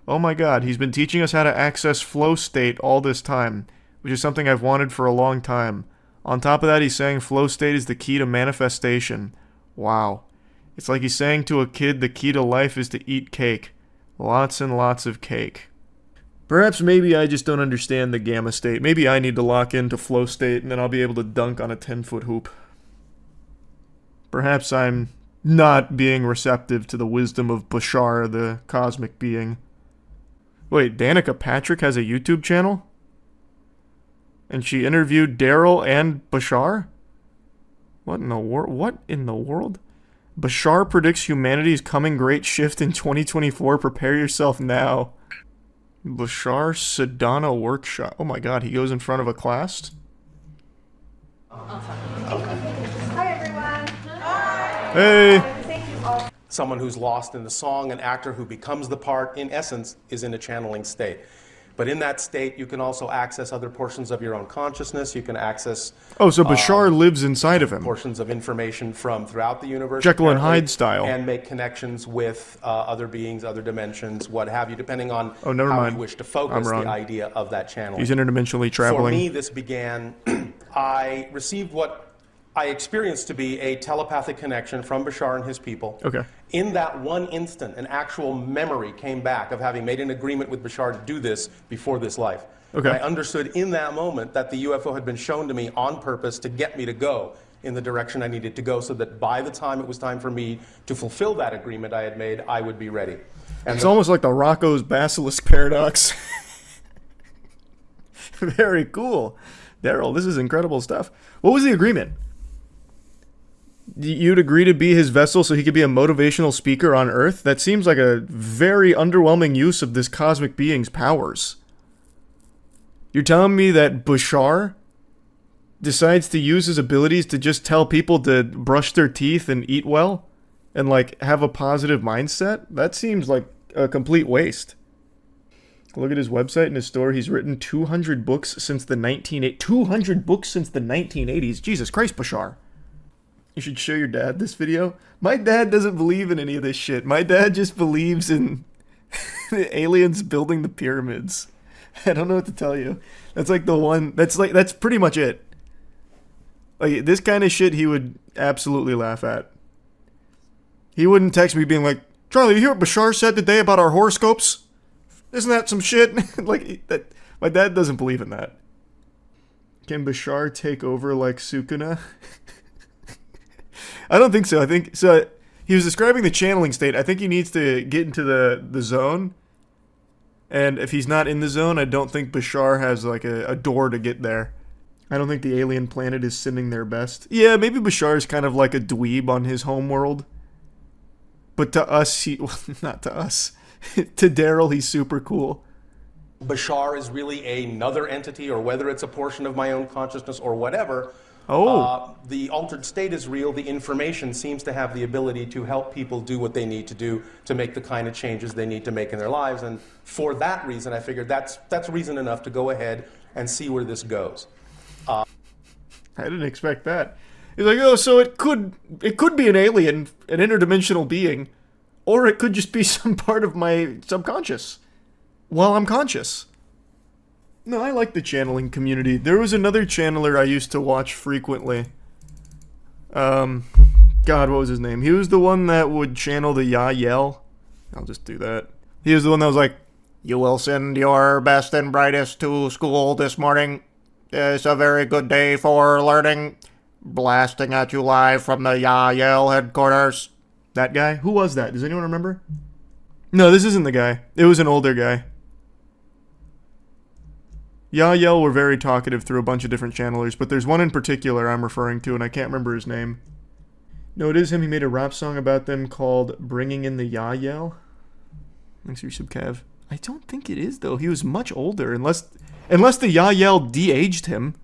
Oh my god, he's been teaching us how to access flow state all this time, which is something I've wanted for a long time. On top of that, he's saying flow state is the key to manifestation. Wow. It's like he's saying to a kid the key to life is to eat cake. Lots and lots of cake. Perhaps maybe I just don't understand the gamma state. Maybe I need to lock into flow state and then I'll be able to dunk on a 10-foot hoop. Perhaps I'm not being receptive to the wisdom of Bashar, the cosmic being. Wait, Danica Patrick has a YouTube channel? And she interviewed Daryl and Bashar? What in the world? Bashar predicts humanity's coming great shift in 2024. Prepare yourself now. Bashar Sedana workshop. Oh my god, he goes in front of a class? Hi everyone. Hey! Someone who's lost in the song, an actor who becomes the part, in essence, is in a channeling state. But in that state, you can also access other portions of your own consciousness. You can access... Oh, so Bashar lives inside of him. Portions of information from throughout the universe. Jekyll and Hyde style. And make connections with other beings, other dimensions, what have you, depending on how you wish to focus the idea of that channeling. He's interdimensionally traveling. For me, this began... I received what I experienced to be a telepathic connection from Bashar and his people. Okay. In that one instant, an actual memory came back of having made an agreement with Bashar to do this before this life. Okay. And I understood in that moment that the UFO had been shown to me on purpose to get me to go in the direction I needed to go, so that by the time it was time for me to fulfill that agreement I had made, I would be ready. And it's almost like the Rocco's Basilisk paradox. Very cool. Daryl, this is incredible stuff. What was the agreement? You'd agree to be his vessel so he could be a motivational speaker on Earth? That seems like a very underwhelming use of this cosmic being's powers. You're telling me that Bashar decides to use his abilities to just tell people to brush their teeth and eat well? And, like, have a positive mindset? That seems like a complete waste. Look at his website and his store. He's written 200 books since the 1980s. 200 books since the 1980s. Jesus Christ, Bashar. You should show your dad this video. My dad doesn't believe in any of this shit. My dad just believes in the aliens building the pyramids. I don't know what to tell you. That's like the one, that's pretty much it. Like, this kind of shit he would absolutely laugh at. He wouldn't text me being like, Charlie, you hear what Bashar said today about our horoscopes? Isn't that some shit? Like, that. My dad doesn't believe in that. Can Bashar take over like Sukuna? I don't think so. I think so. He was describing the channeling state. I think he needs to get into the zone And if he's not in the zone, I don't think Bashar has like a door to get there. I don't think the alien planet is sending their best. Yeah, maybe Bashar's kind of like a dweeb on his home world. But to us, well, not to us. To Daryl, he's super cool. Bashar is really another entity, or whether it's a portion of my own consciousness or whatever. The altered state is real. The information seems to have the ability to help people do what they need to do to make the kind of changes they need to make in their lives. And for that reason, I figured that's reason enough to go ahead and see where this goes. I didn't expect that. He's like, oh, so it could be an alien, an interdimensional being, or it could just be some part of my subconscious while I'm conscious. No, I like the channeling community. There was another channeler I used to watch frequently. God, what was his name? He was the one that would channel the Yael. I'll just do that. He was the one that was like, you will send your best and brightest to school this morning. It's a very good day for learning. Blasting at you live from the Yael headquarters. That guy? Who was that? Does anyone remember? No, this isn't the guy. It was an older guy. Yael were very talkative through a bunch of different channelers, but there's one in particular I'm referring to, and I can't remember his name. No, it is him. He made a rap song about them called Bringing in the Yael. Thanks for your sub, Kev. I don't think it is, though. He was much older, unless the Yael de-aged him.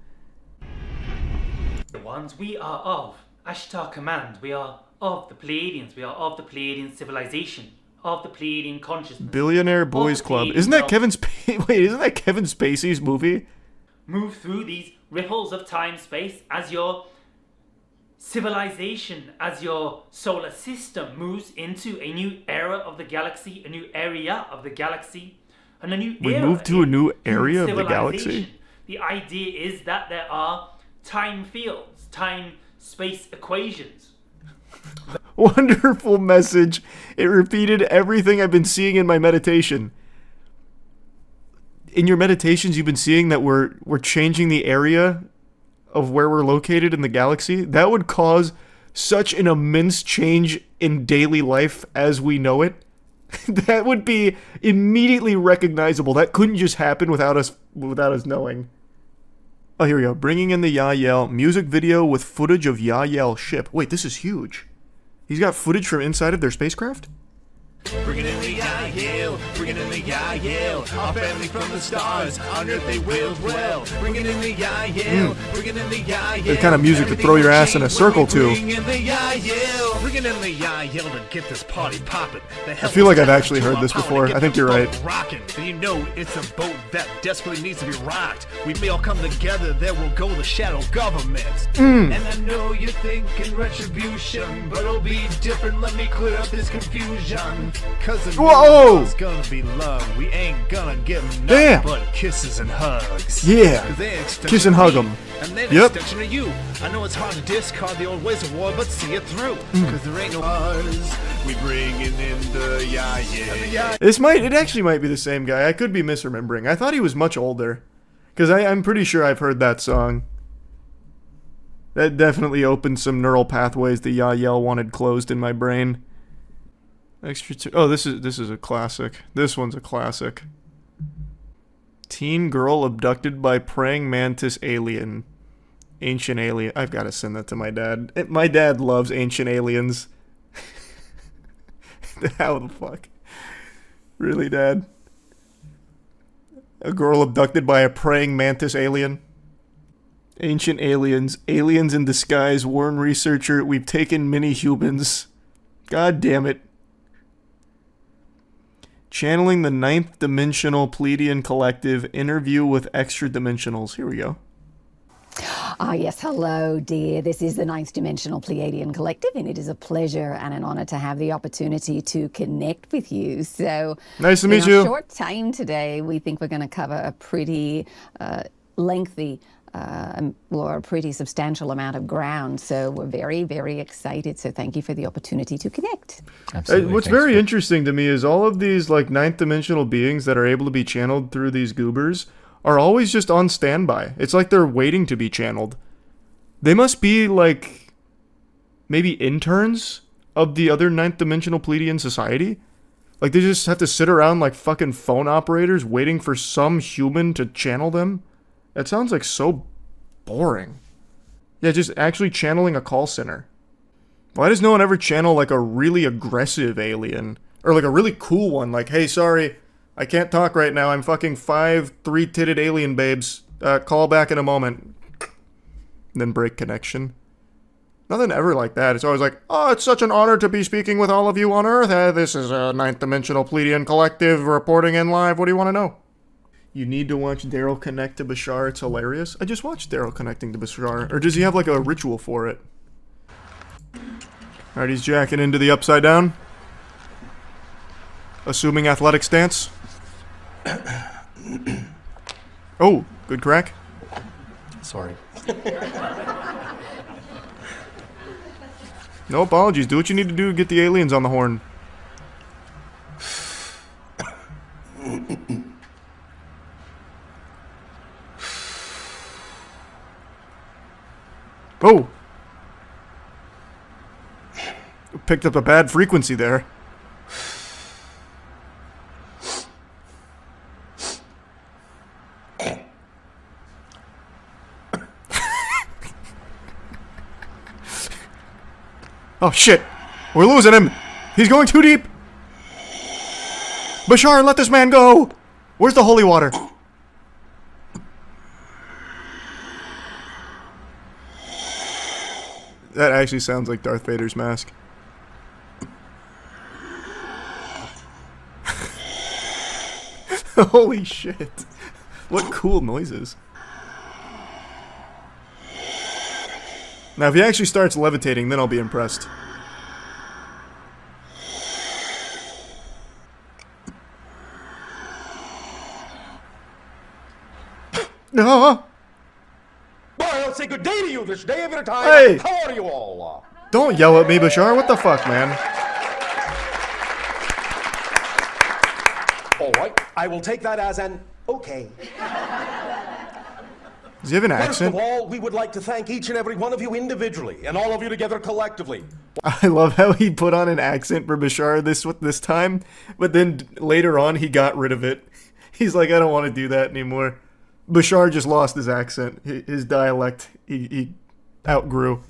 We are of Ashtar Command. We are of the Pleiadians. We are of the Pleiadian civilization. Of the Pleiadian consciousness. Billionaire Boys Club. Isn't that Kevin Spacey's movie? Move through these ripples of time-space as your civilization, as your solar system moves into a new era of the galaxy, a new area of the galaxy, and a new era. We move to a new area of the galaxy? The idea is that there are time fields, time-space equations. Wonderful message. It repeated everything I've been seeing in my meditation. In your meditations, you've been seeing that we're changing the area of where we're located in the galaxy. That would cause such an immense change in daily life as we know it. That would be immediately recognizable. That couldn't just happen without us knowing. Oh, here we go. Bringing in the Yael. Music video with footage of Yael ship. Wait, this is huge. He's got footage from inside of their spacecraft? Bringing in the Yael, bringing in the Yael, our family from the stars, on earth they will dwell. Bringing in the Yael, bringing in the Yael. The kind of music to throw your ass in a circle to. Bringing in the Yael, bringing in the Yael to get this party popping. I feel like I've actually heard this before. I think you're right. Rocking, and you know it's a boat that desperately needs to be rocked. We may all come together, there will go the shadow government. And I know you're thinking retribution, but it'll be different. Let me clear up this confusion. Cause it's gonna be love. We ain't gonna give nothing but kisses and hugs. Yeah. Kiss and hug them. And then extension of you. I know it's hard to discard the old ways of war, but see it through. Cause there ain't no ours. We bringing in the Yael. It actually might be the same guy. I could be misremembering. I thought he was much older. Because I'm pretty sure I've heard that song. That definitely opened some neural pathways the Yael wanted closed in my brain. This is a classic. This one's a classic. Teen girl abducted by praying mantis alien. Ancient alien. I've got to send that to my dad. My dad loves ancient aliens. How the fuck? Really, Dad? A girl abducted by a praying mantis alien? Ancient aliens. Aliens in disguise. Warren researcher. We've taken many humans. God damn it. Channeling the ninth dimensional Pleiadian collective. Interview with extra dimensionals. Here we go. Ah, yes. Hello, dear. This is the Ninth Dimensional Pleiadian Collective, and it is a pleasure and an honor to have the opportunity to connect with you. So, nice to meet you. In a short time today, we think we're going to cover a pretty lengthy or a pretty substantial amount of ground. So we're very, very excited. So thank you for the opportunity to connect. Absolutely. What's very interesting to me is all of these like ninth dimensional beings that are able to be channeled through these goobers are always just on standby. It's like they're waiting to be channeled. They must be like maybe interns of the other ninth dimensional Pleiadian society. Like, they just have to sit around like fucking phone operators waiting for some human to channel them? That sounds like so boring. Yeah, just actually channeling a call center. Why does no one ever channel like a really aggressive alien? Or like a really cool one, like, hey, sorry, I can't talk right now, I'm fucking 5 3-titted alien babes. Call back in a moment. And then break connection. Nothing ever like that. It's always like, oh, it's such an honor to be speaking with all of you on Earth. This is a 9th Dimensional Pleiadian Collective reporting in live. What do you want to know? You need to watch Daryl connect to Bashar. It's hilarious. I just watched Daryl connecting to Bashar. Or does he have like a ritual for it? Alright, he's jacking into the upside down. Assuming athletic stance. Oh, good crack. Sorry. No apologies. Do what you need to do to get the aliens on the horn. Oh! Picked up a bad frequency there. Oh shit! We're losing him! He's going too deep! Bashar, let this man go! Where's the holy water? That actually sounds like Darth Vader's mask. Holy shit. What cool noises. Now, if he actually starts levitating, then I'll be impressed. No! Well, let's say good day to you this day of your time. Hey! How are you all? Don't yell at me, Bashar. What the fuck, man? All right, I will take that as an okay. Does he have an accent? First of all, we would like to thank each and every one of you individually, and all of you together collectively. I love how he put on an accent for Bashar this time, but then later on he got rid of it. He's like, I don't want to do that anymore. Bashar just lost his accent, his dialect. He outgrew.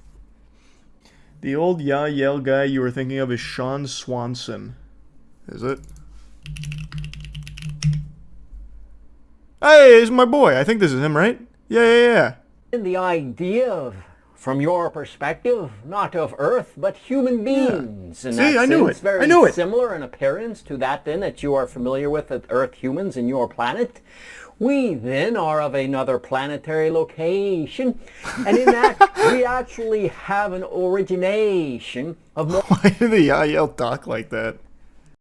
The old yell guy you were thinking of is Sean Swanson. Is it? Hey, it's my boy. I think this is him, right? Yeah. And the idea of, from your perspective, not of Earth, but human beings. Yeah. In See, that I knew sense, it. Very I knew it. similar in appearance to that then that you are familiar with Earth humans in your planet. We then are of another planetary location, and in that we actually have an origination of more. Why do the Yael talk like that?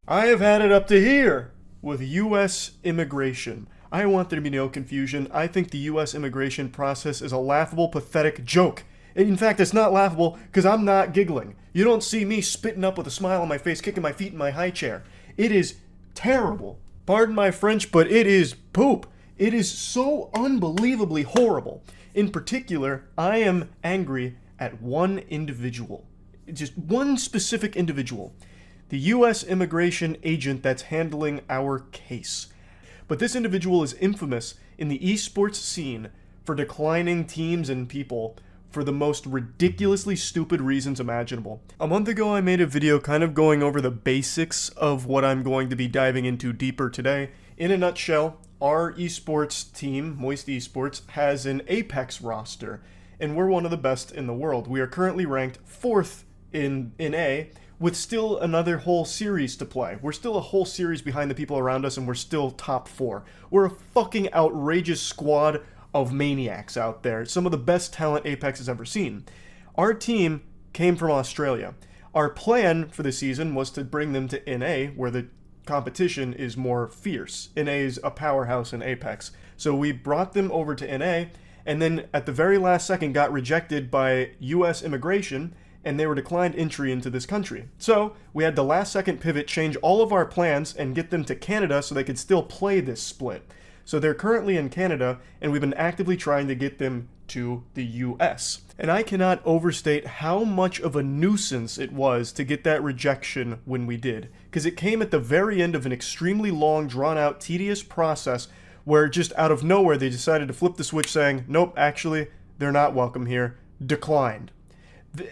I have had it up to here with U.S. immigration. I want there to be no confusion. I think the U.S. immigration process is a laughable, pathetic joke. In fact, it's not laughable because I'm not giggling. You don't see me spitting up with a smile on my face, kicking my feet in my high chair. It is terrible. Pardon my French, but it is poop. It is so unbelievably horrible. In particular, I am angry at one individual. Just one specific individual. The U.S. immigration agent that's handling our case. But this individual is infamous in the esports scene for declining teams and people for the most ridiculously stupid reasons imaginable. A month ago, I made a video kind of going over the basics of what I'm going to be diving into deeper today. In a nutshell, our esports team, Moist Esports, has an Apex roster, and we're one of the best in the world. We are currently ranked 4th in A, with still another whole series to play. We're still a whole series behind the people around us, and we're still top 4. We're a fucking outrageous squad of maniacs out there. Some of the best talent Apex has ever seen. Our team came from Australia. Our plan for the season was to bring them to NA, where the competition is more fierce. NA is a powerhouse in Apex. So we brought them over to NA, and then at the very last second got rejected by US immigration, and they were declined entry into this country. So we had the last second pivot, change all of our plans, and get them to Canada so they could still play this split. So they're currently in Canada, and we've been actively trying to get them to the US. And I cannot overstate how much of a nuisance it was to get that rejection when we did, because it came at the very end of an extremely long, drawn-out, tedious process where just out of nowhere they decided to flip the switch saying, nope, actually, they're not welcome here, declined.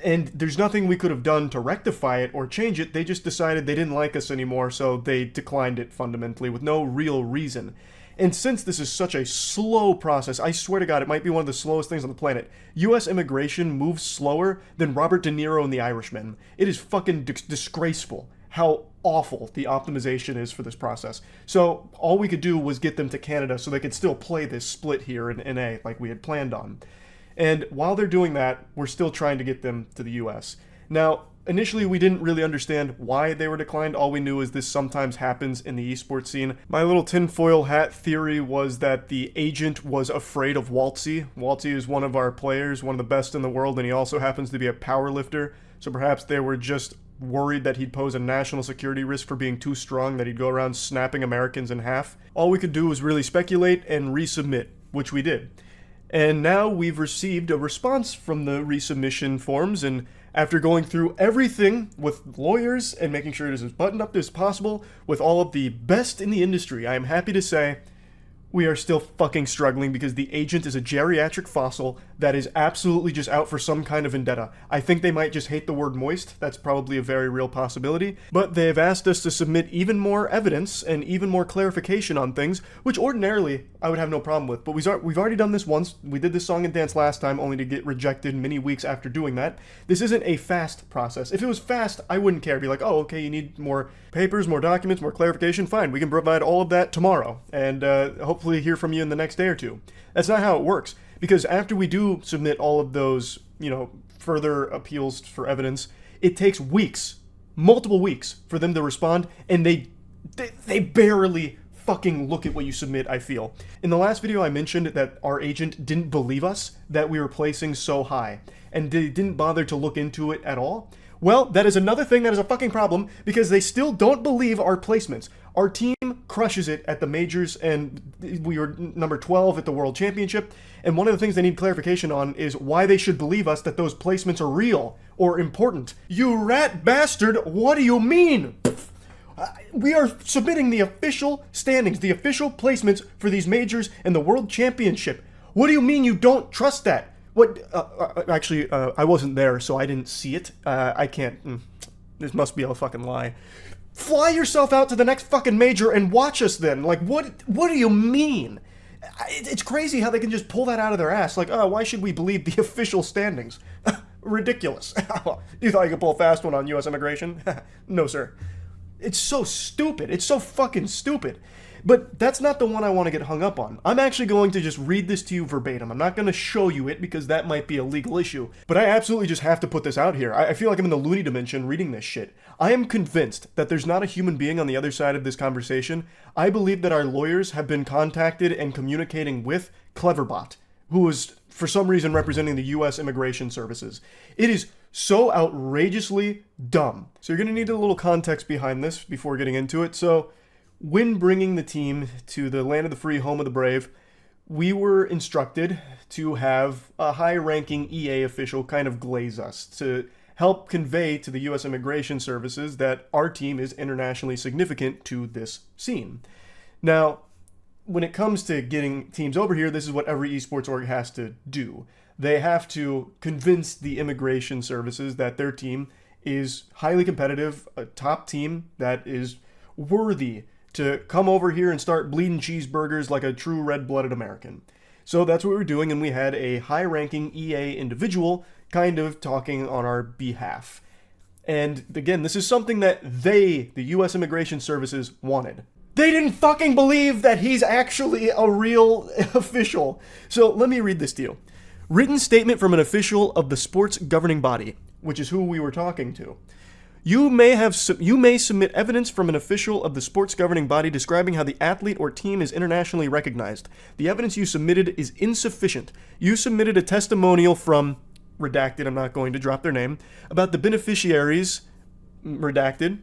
And there's nothing we could have done to rectify it or change it. They just decided they didn't like us anymore, so they declined it fundamentally with no real reason. And since this is such a slow process, I swear to God, it might be one of the slowest things on the planet. U.S. immigration moves slower than Robert De Niro and The Irishman. It is fucking disgraceful how awful the optimization is for this process. So all we could do was get them to Canada so they could still play this split here in NA like we had planned on. And while they're doing that, we're still trying to get them to the US. Now, initially we didn't really understand why they were declined. All we knew is this sometimes happens in the esports scene. My little tinfoil hat theory was that the agent was afraid of Waltzy. Waltzy is one of our players, one of the best in the world, and he also happens to be a powerlifter. So perhaps they were just worried that he'd pose a national security risk for being too strong, that he'd go around snapping Americans in half. All we could do was really speculate and resubmit, which we did. And now we've received a response from the resubmission forms, and after going through everything with lawyers and making sure it is as buttoned up as possible with all of the best in the industry, I am happy to say we are still fucking struggling because the agent is a geriatric fossil that is absolutely just out for some kind of vendetta. I think they might just hate the word moist. That's probably a very real possibility. But they have asked us to submit even more evidence and even more clarification on things, which ordinarily I would have no problem with. But we've already done this once. We did this song and dance last time only to get rejected many weeks after doing that. This isn't a fast process. If it was fast, I wouldn't care. I'd be like, oh, okay, you need more papers, more documents, more clarification. Fine, we can provide all of that tomorrow. And hopefully hear from you in the next day or two. That's not how it works. Because after we do submit all of those, further appeals for evidence, it takes weeks, multiple weeks, for them to respond, and they barely fucking look at what you submit, I feel. In the last video, I mentioned that our agent didn't believe us that we were placing so high, and they didn't bother to look into it at all. Well, that is another thing that is a fucking problem, because they still don't believe our placements. Our team crushes it at the majors, and we were number 12 at the World Championship, and one of the things they need clarification on is why they should believe us that those placements are real or important. You rat bastard, what do you mean? We are submitting the official standings, the official placements for these majors and the World Championship. What do you mean you don't trust that? What? Actually, I wasn't there, so I didn't see it. I can't. This must be a fucking lie. Fly yourself out to the next fucking major and watch us then. Like, what do you mean? It's crazy how they can just pull that out of their ass. Like, oh, why should we believe the official standings? Ridiculous. You thought you could pull a fast one on U.S. immigration? No, sir. It's so stupid. It's so fucking stupid. But that's not the one I want to get hung up on. I'm actually going to just read this to you verbatim. I'm not going to show you it because that might be a legal issue. But I absolutely just have to put this out here. I feel like I'm in the loony dimension reading this shit. I am convinced that there's not a human being on the other side of this conversation. I believe that our lawyers have been contacted and communicating with Cleverbot, who is for some reason representing the U.S. Immigration Services. It is so outrageously dumb. So you're going to need a little context behind this before getting into it. So when bringing the team to the land of the free, home of the brave, we were instructed to have a high-ranking EA official kind of glaze us to help convey to the U.S. Immigration Services that our team is internationally significant to this scene. Now, when it comes to getting teams over here, this is what every esports org has to do. They have to convince the immigration services that their team is highly competitive, a top team that is worthy to come over here and start bleeding cheeseburgers like a true red-blooded American. So that's what we were doing, and we had a high-ranking EA individual kind of talking on our behalf. And again, this is something that the U.S. Immigration Services, wanted. They didn't fucking believe that he's actually a real official. So let me read this to you. Written statement from an official of the sports governing body, which is who we were talking to. You may submit evidence from an official of the sports governing body describing how the athlete or team is internationally recognized. The evidence you submitted is insufficient. You submitted a testimonial from, redacted, I'm not going to drop their name, about the beneficiaries, redacted,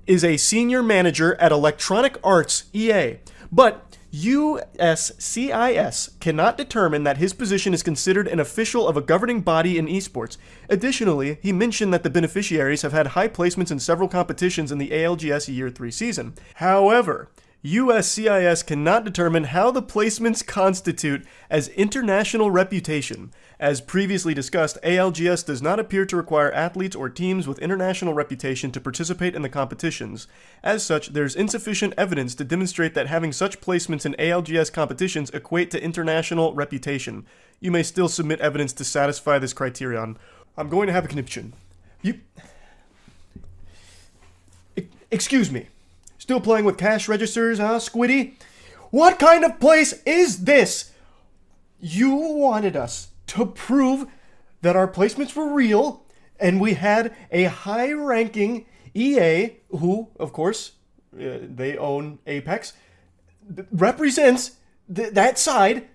is a senior manager at Electronic Arts, EA. But USCIS cannot determine that his position is considered an official of a governing body in esports. Additionally, he mentioned that the beneficiaries have had high placements in several competitions in the ALGS Year 3 season. However, USCIS cannot determine how the placements constitute as international reputation. As previously discussed, ALGS does not appear to require athletes or teams with international reputation to participate in the competitions. As such, there's insufficient evidence to demonstrate that having such placements in ALGS competitions equate to international reputation. You may still submit evidence to satisfy this criterion. I'm going to have a conniption. Excuse me. Still playing with cash registers, huh, Squiddy? What kind of place is this? You wanted us to prove that our placements were real, and we had a high-ranking EA, who, of course, they own Apex, represents that side,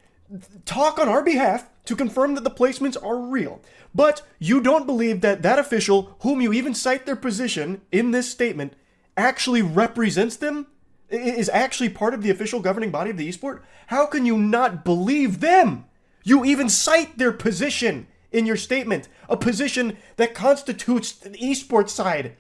talk on our behalf to confirm that the placements are real. But you don't believe that that official, whom you even cite their position in this statement, actually represents them? Is actually part of the official governing body of the esport? How can you not believe them? You even cite their position in your statement, a position that constitutes the esports side.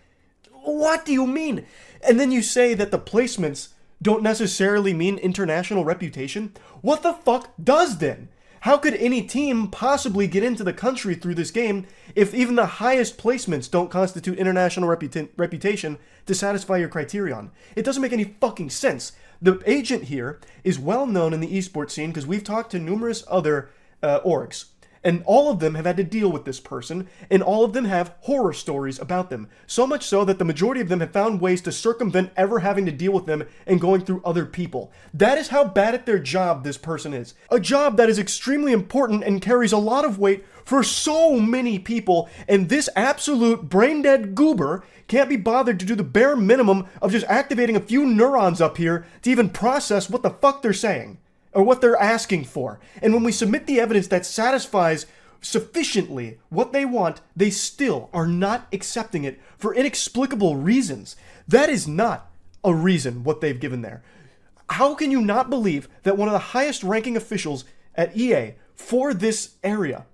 What do you mean? And then you say that the placements don't necessarily mean international reputation? What the fuck does then? How could any team possibly get into the country through this game if even the highest placements don't constitute international reputation to satisfy your criterion? It doesn't make any fucking sense. The agent here is well known in the esports scene because we've talked to numerous other orgs, and all of them have had to deal with this person, and all of them have horror stories about them. So much so that the majority of them have found ways to circumvent ever having to deal with them and going through other people. That is how bad at their job this person is. A job that is extremely important and carries a lot of weight for so many people, and this absolute brain-dead goober can't be bothered to do the bare minimum of just activating a few neurons up here to even process what the fuck they're saying, or what they're asking for. And when we submit the evidence that satisfies sufficiently what they want, they still are not accepting it for inexplicable reasons. That is not a reason what they've given there. How can you not believe that one of the highest ranking officials at EA for this area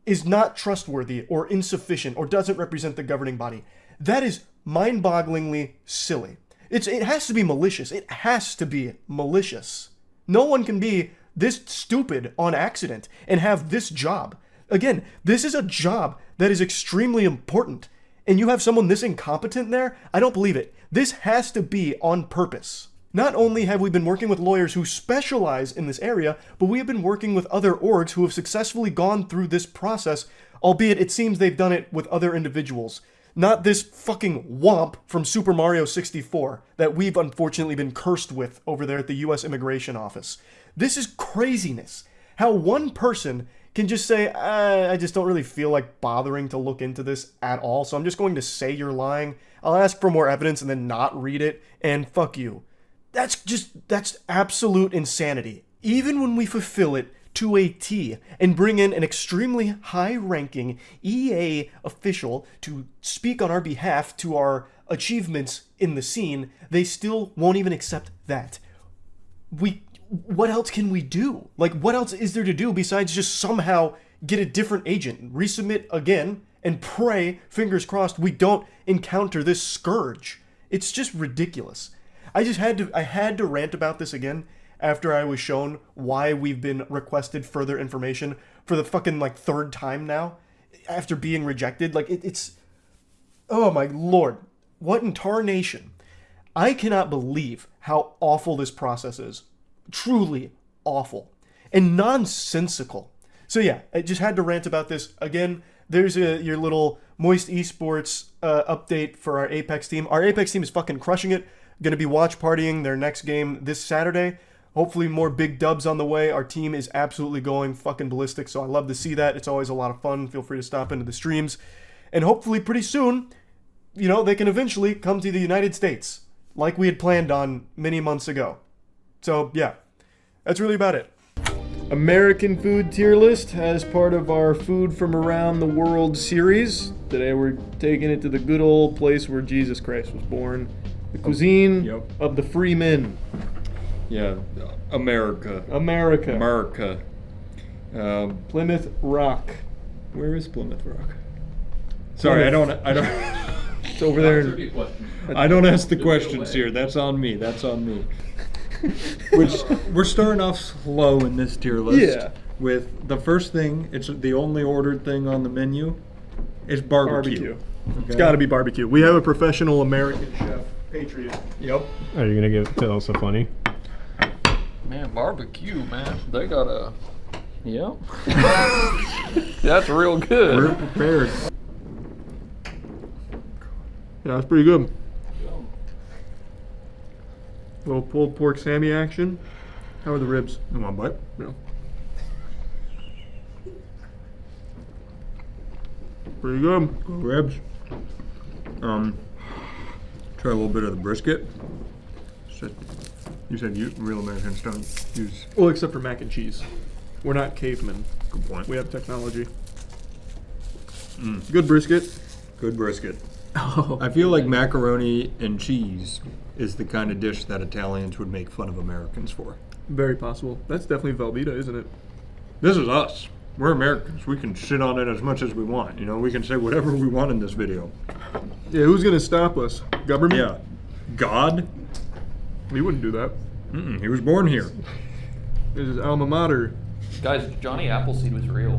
is not trustworthy or insufficient or doesn't represent the governing body? That is mind-bogglingly silly. It has to be malicious. It has to be malicious. No one can be this stupid on accident and have this job. Again, this is a job that is extremely important, and you have someone this incompetent there? I don't believe it. This has to be on purpose. Not only have we been working with lawyers who specialize in this area, but we have been working with other orgs who have successfully gone through this process, albeit it seems they've done it with other individuals. Not this fucking womp from Super Mario 64 that we've unfortunately been cursed with over there at the US Immigration Office. This is craziness. How one person can just say, I just don't really feel like bothering to look into this at all, so I'm just going to say you're lying. I'll ask for more evidence and then not read it, and fuck you. That's absolute insanity. Even when we fulfill it to a T and bring in an extremely high-ranking EA official to speak on our behalf to our achievements in the scene, they still won't even accept that. What else can we do? Like, what else is there to do besides just somehow get a different agent, resubmit again, and pray, fingers crossed, we don't encounter this scourge? It's just ridiculous. I had to rant about this again after I was shown why we've been requested further information for the fucking, like, third time now, after being rejected. Like, it's... Oh my lord. What in tarnation? I cannot believe how awful this process is. Truly awful. And nonsensical. So yeah, I just had to rant about this. Again, there's your little Moist Esports update for our Apex team. Our Apex team is fucking crushing it. Going to be watch partying their next game this Saturday. Hopefully more big dubs on the way. Our team is absolutely going fucking ballistic, so I love to see that. It's always a lot of fun. Feel free to stop into the streams. And hopefully pretty soon, you know, they can eventually come to the United States, like we had planned on many months ago. So, yeah, that's really about it. American food tier list as part of our Food from Around the World series. Today we're taking it to the good old place where Jesus Christ was born. The cuisine of the free men. Yeah, America. America. Plymouth Rock. Where is Plymouth Rock? Sorry, I don't. It's over there. I don't ask the questions here. That's on me. Which we're starting off slow in this tier list. Yeah. With the first thing, it's the only ordered thing on the menu, is barbecue. Okay? It's got to be barbecue. We have a professional American chef, Patriot. Yep. Are you gonna tell us a funny? Man, barbecue, man. They got a. Yeah. That's real good. We're prepared. Yeah, that's pretty good. Little pulled pork Sammy action. How are the ribs? You want a bite? No. Pretty good. Ribs. Try a little bit of the brisket. You said real Americans don't use. Well, except for mac and cheese. We're not cavemen. Good point. We have technology. Good brisket. Good brisket. Oh. I feel like macaroni and cheese is the kind of dish that Italians would make fun of Americans for. Very possible. That's definitely Velveeta, isn't it? This is us. We're Americans. We can shit on it as much as we want. You know, we can say whatever we want in this video. Yeah, who's gonna stop us? Government? Yeah. God? He wouldn't do that. He was born here. This is alma mater. Guys, Johnny Appleseed was real.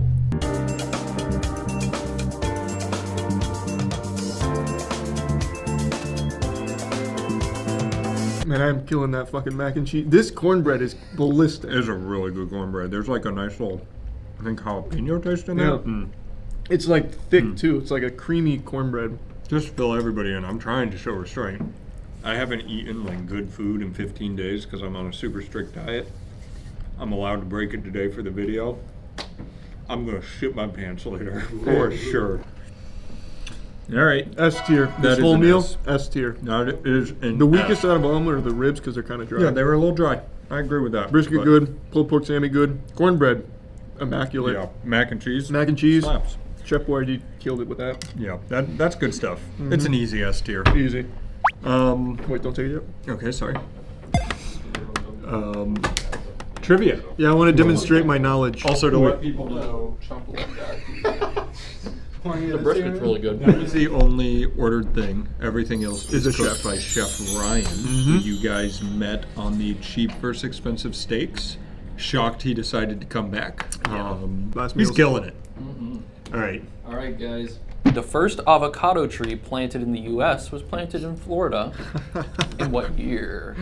Man, I'm killing that fucking mac and cheese. This cornbread is ballistic. It is a really good cornbread. There's like a nice little, I think, jalapeno taste in there. It's like thick too. It's like a creamy cornbread. Just fill everybody in. I'm trying to show restraint. I haven't eaten like good food in 15 days because I'm on a super strict diet. I'm allowed to break it today for the video. I'm gonna shit my pants later for sure. All right, S tier. This whole meal, S tier. No, it is the weakest out of all of them are the ribs because they're kind of dry. Yeah, they were a little dry. I agree with that. Brisket good, pulled pork Sammy good, cornbread immaculate. Yeah, mac and cheese. Mac and cheese. Slaps. Chef Boyardee killed it with that. Yeah, that's good stuff. It's an easy S tier. Easy. Wait, don't take it yet. Okay, sorry. Trivia. Yeah, I want to demonstrate my knowledge. Also to let people know. The brisket's really good. That was the only ordered thing. Everything else is cooked by Chef Ryan, who you guys met on the cheap versus expensive steaks. Shocked he decided to come back. He's killing it. All right. All right, guys. The first avocado tree planted in the U.S. was planted in Florida. In what year?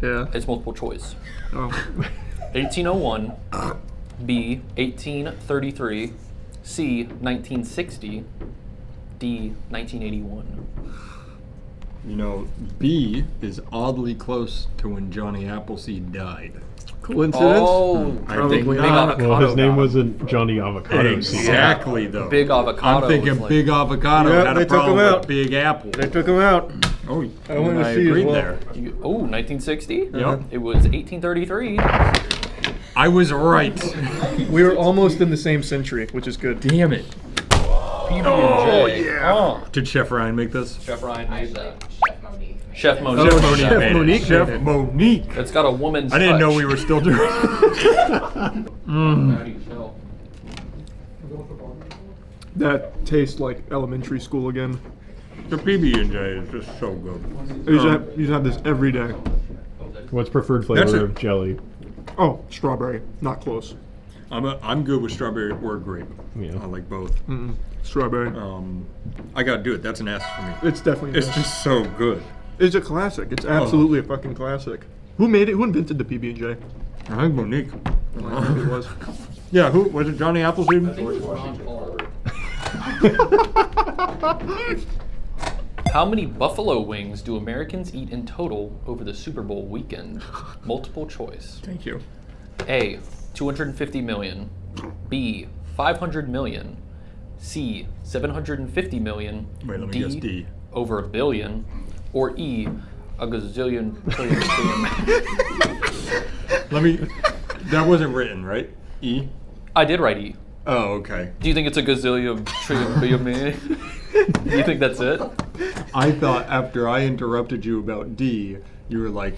Yeah. It's multiple choice. Oh. 1801, B, 1833, C, 1960, D, 1981. You know, B is oddly close to when Johnny Appleseed died. Coincidence? Oh, I think not. Well, his name wasn't Johnny Avocado. Exactly, though. Big Avocado. I'm thinking like, Big Avocado Yeah, had they a took problem him with out. Big Apple. They took him out. Oh, I want to see agreed as well. there. 1960? Yep. It was 1833. I was right. We were almost in the same century, which is good. Damn it. PB&J. Oh, yeah. Did Chef Ryan make this? Chef Ryan made that. Chef Chef Monique. Chef Monique. Chef made it. Monique Chef made it. Monique. It's got a woman's I didn't know touch. we were still doing How do you tell? That tastes like elementary school again. The PB&J is just so good. I used to have this every day. What's preferred That's flavor it. of jelly? Oh, strawberry. Not close. I'm good with strawberry or grape. Yeah. I like both. Strawberry. I gotta do it. That's an S for me. It's definitely. It's just so good. It's a classic. It's absolutely a fucking classic. Who made it? Who invented the PB&J? I think Monique. I think it was. Yeah, who was it? Johnny Appleseed? How many buffalo wings do Americans eat in total over the Super Bowl weekend? Multiple choice. Thank you. A, 250 million. B, 500 million. C, 750 million. Wait, let me guess D. Over a billion. Or E, a gazillion trillion. Let me. That wasn't written, right? E? I did write E. Oh, okay. Do you think it's a gazillion trillion billion? Do you think that's it? I thought after I interrupted you about D, you were like,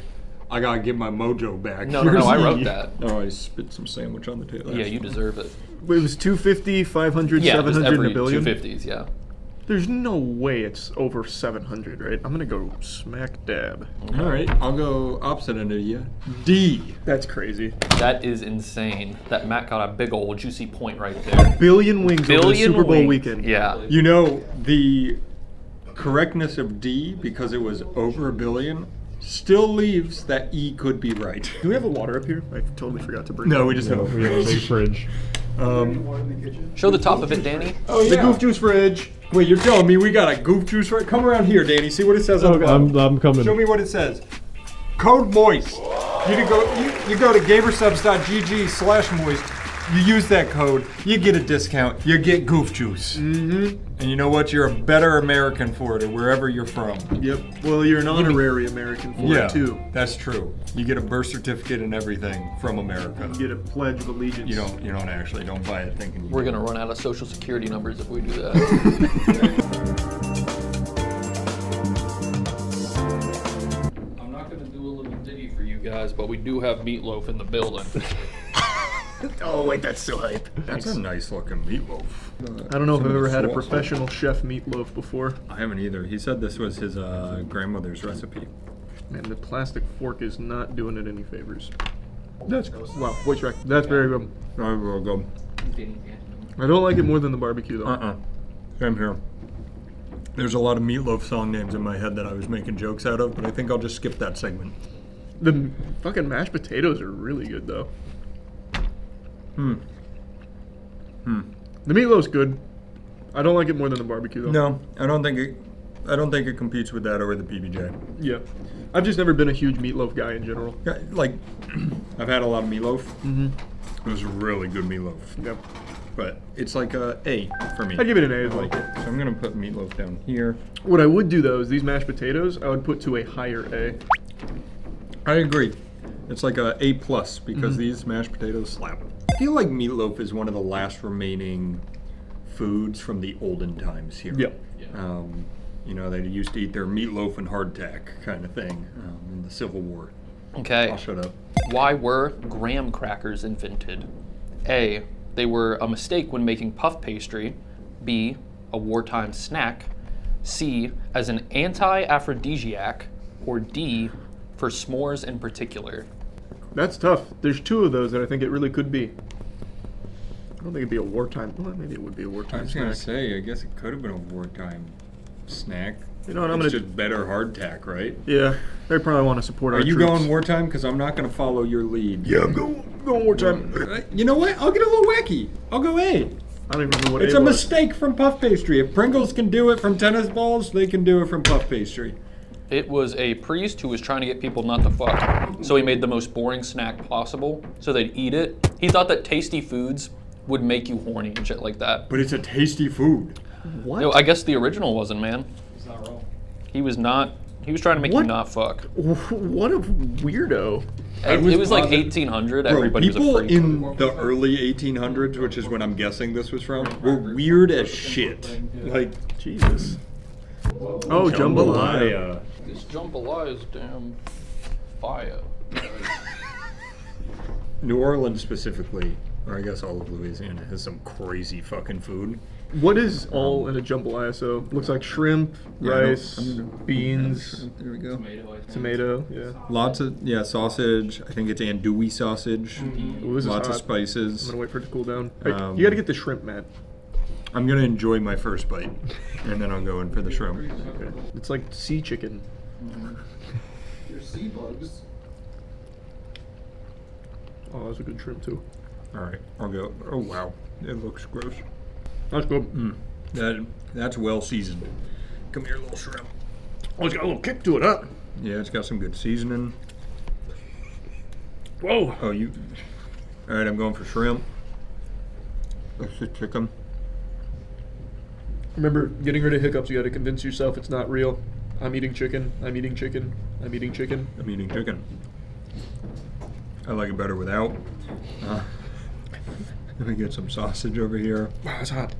I gotta get my mojo back. No, I wrote that. Oh, I spit some sandwich on the table. Yeah, you deserve it. It was 250, 500, Yeah, 700, just every and a billion? 250s, yeah. There's no way it's over 700, right? I'm gonna go smack dab. All right, I'll go opposite end of you. D. That's crazy. That is insane. That Matt got a big old juicy point right there. Billion wings over the Super Bowl weekend. Yeah. You know, the correctness of D, because it was over a billion, still leaves that E could be right. Do we have a water up here? I totally forgot to bring No, it. we just have a We have a big fridge. Show the top of it, Danny. Oh, The Goof Juice fridge. Wait, you're telling me we got a Goof Juice right? Come around here, Danny. See what it says on the bottom. I'm coming. Show me what it says. Code MOIST. You go to gamersubs.gg/moist. You use that code, you get a discount, you get Goof Juice. Mm-hmm. And you know what? You're a better American for it, or wherever you're from. Yep. Well, you're an honorary American for it, too. That's true. You get a birth certificate and everything from America. You get a Pledge of Allegiance. You don't actually. Don't buy it thinking you We're gonna run out of social security numbers if we do that. I'm not gonna do a little ditty for you guys, but we do have meatloaf in the building. Oh, wait, that's so hype. That's a nice looking meatloaf. I don't know if I've ever had a professional chef meatloaf before. I haven't either. He said this was his grandmother's recipe. Man, the plastic fork is not doing it any favors. That's wow, voice track. That's very good. I will go. I don't like it more than the barbecue though. Same here. There's a lot of meatloaf song names in my head that I was making jokes out of, but I think I'll just skip that segment. The fucking mashed potatoes are really good though. The meatloaf's good. I don't like it more than the barbecue though. No, I don't think it competes with that over the PBJ. Yeah. I've just never been a huge meatloaf guy in general. Yeah, like, I've had a lot of meatloaf. Mm-hmm. It was really good meatloaf. Yep. But it's like a A for me. I give it an A as I well. like it. So I'm gonna put meatloaf down here. What I would do though is these mashed potatoes I would put to a higher A. I agree. It's like a A plus because these mashed potatoes slap. I feel like meatloaf is one of the last remaining foods from the olden times here. Yep. You know, they used to eat their meatloaf and hardtack kind of thing in the Civil War. Okay. I'll shut up. Why were graham crackers invented? A. They were a mistake when making puff pastry. B. A wartime snack. C. As an anti-aphrodisiac. Or D. For s'mores in particular. That's tough. There's two of those that I think it really could be. I don't think it'd be a wartime. Well, maybe it would be a wartime I was snack. gonna say, I guess it could have been a wartime snack. You know what, I'm It's gonna- just better hardtack, right? Yeah, they probably want to support our Are you troops. going wartime? Because I'm not going to follow your lead. Yeah, I'm going wartime. You know what? I'll get a little wacky. I'll go A. I don't even remember what It's A a was. mistake from puff pastry. If Pringles can do it from tennis balls, they can do it from puff pastry. It was a priest who was trying to get people not to fuck. So he made the most boring snack possible so they'd eat it. He thought that tasty foods would make you horny and shit like that. But it's a tasty food. What? No, I guess the original wasn't, man. He's not wrong. He was trying to make you not fuck. What a weirdo. It was like 1800. Bro, Everybody was a people freak. in the early 1800s, which is when I'm guessing this was from, were weird as shit. Like, Jesus. Oh, jambalaya. This jambalaya is damn fire. New Orleans specifically, or I guess all of Louisiana, has some crazy fucking food. What is all in a jambalaya? So looks like shrimp, rice, beans. There we go. Tomato, yeah. Lots of sausage. I think it's andouille sausage. Ooh, this is Lots of hot. spices. I'm gonna wait for it to cool down. Hey, you gotta get the shrimp, Matt. I'm gonna enjoy my first bite, and then I'll go in for the shrimp. Okay. It's like sea chicken. There's sea bugs. Oh, that's a good shrimp too. All right, I'll go. Oh wow, it looks gross. That's good. That's well seasoned. Come here, little shrimp. Oh, it's got a little kick to it, huh? Yeah, it's got some good seasoning. Whoa. Oh, you. All right, I'm going for shrimp. That's the chicken. Remember, getting rid of hiccups, you gotta convince yourself it's not real. I'm eating chicken. I'm eating chicken. I'm eating chicken. I'm eating chicken. I like it better without. Let me get some sausage over here. Wow, that's hot.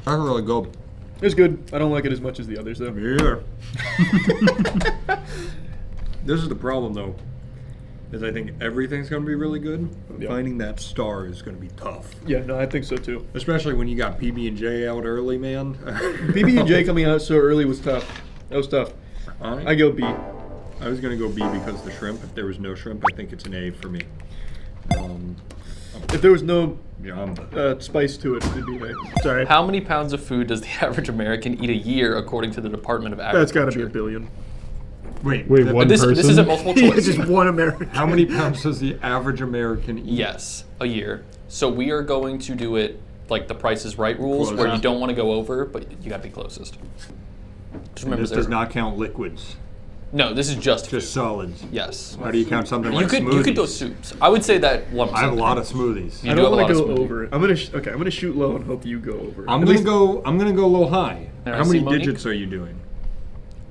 That's really good. It's good. I don't like it as much as the others, though. Yeah. This is the problem, though, is I think everything's going to be really good. But finding that star is going to be tough. Yeah, no, I think so too. Especially when you got PB&J out early, man. PB&J coming out so early was tough. That was tough. I go B. I was going to go B because the shrimp. If there was no shrimp, I think it's an A for me. If there was no spice to it, it'd be an A. Sorry. How many pounds of food does the average American eat a year, according to the Department of Agriculture? That's got to be a billion. Wait, one person? This isn't multiple choice. Just one American. How many pounds does the average American eat? Yes, a year. So we are going to do it like the Price is Right rules, where you don't want to go over, but you got to be closest. Just remember, this does not count liquids. No, this is just solids. Yes. How do you count something like smoothies? You could go soups. I would say that lumps. I have a lot of smoothies. I don't want to go over. I'm gonna shoot low and hope you go over. I'm gonna go a little high. Now, How many Monique? digits are you doing?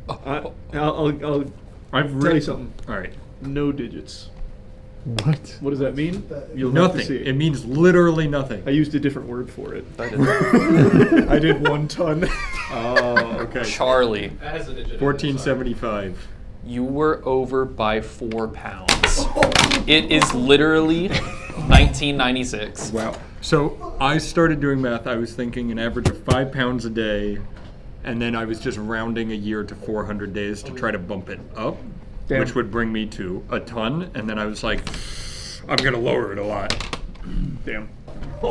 I'll tell you something. All right. No digits. What? What does that mean? You'll Nothing. Have to see. It means literally nothing. I used a different word for it. I did. I did 1 ton. Oh, okay. Charlie. 1475. You were over by 4 pounds. It is literally 1996. Wow. So I started doing math. I was thinking an average of 5 pounds a day, and then I was just rounding a year to 400 days to try to bump it up, which would bring me to a ton. And then I was like, I'm gonna lower it a lot. Damn.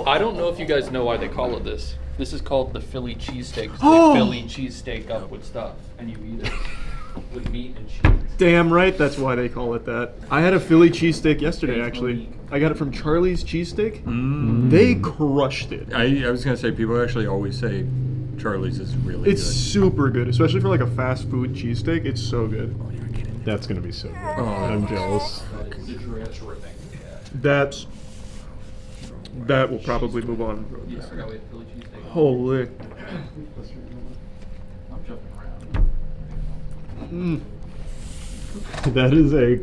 I don't know if you guys know why they call it this. This is called the Philly cheesesteak. They Philly cheesesteak up with stuff, and you eat it with meat and cheese. Damn right, that's why they call it that. I had a Philly cheesesteak yesterday, actually. I got it from Charlie's Cheesesteak. They crushed it. I was gonna say, people actually always say Charlie's is really It's super good, especially for like a fast food cheesesteak. It's so good. That's gonna be so good. Oh, I'm jealous. That will probably move on. Holy. That is a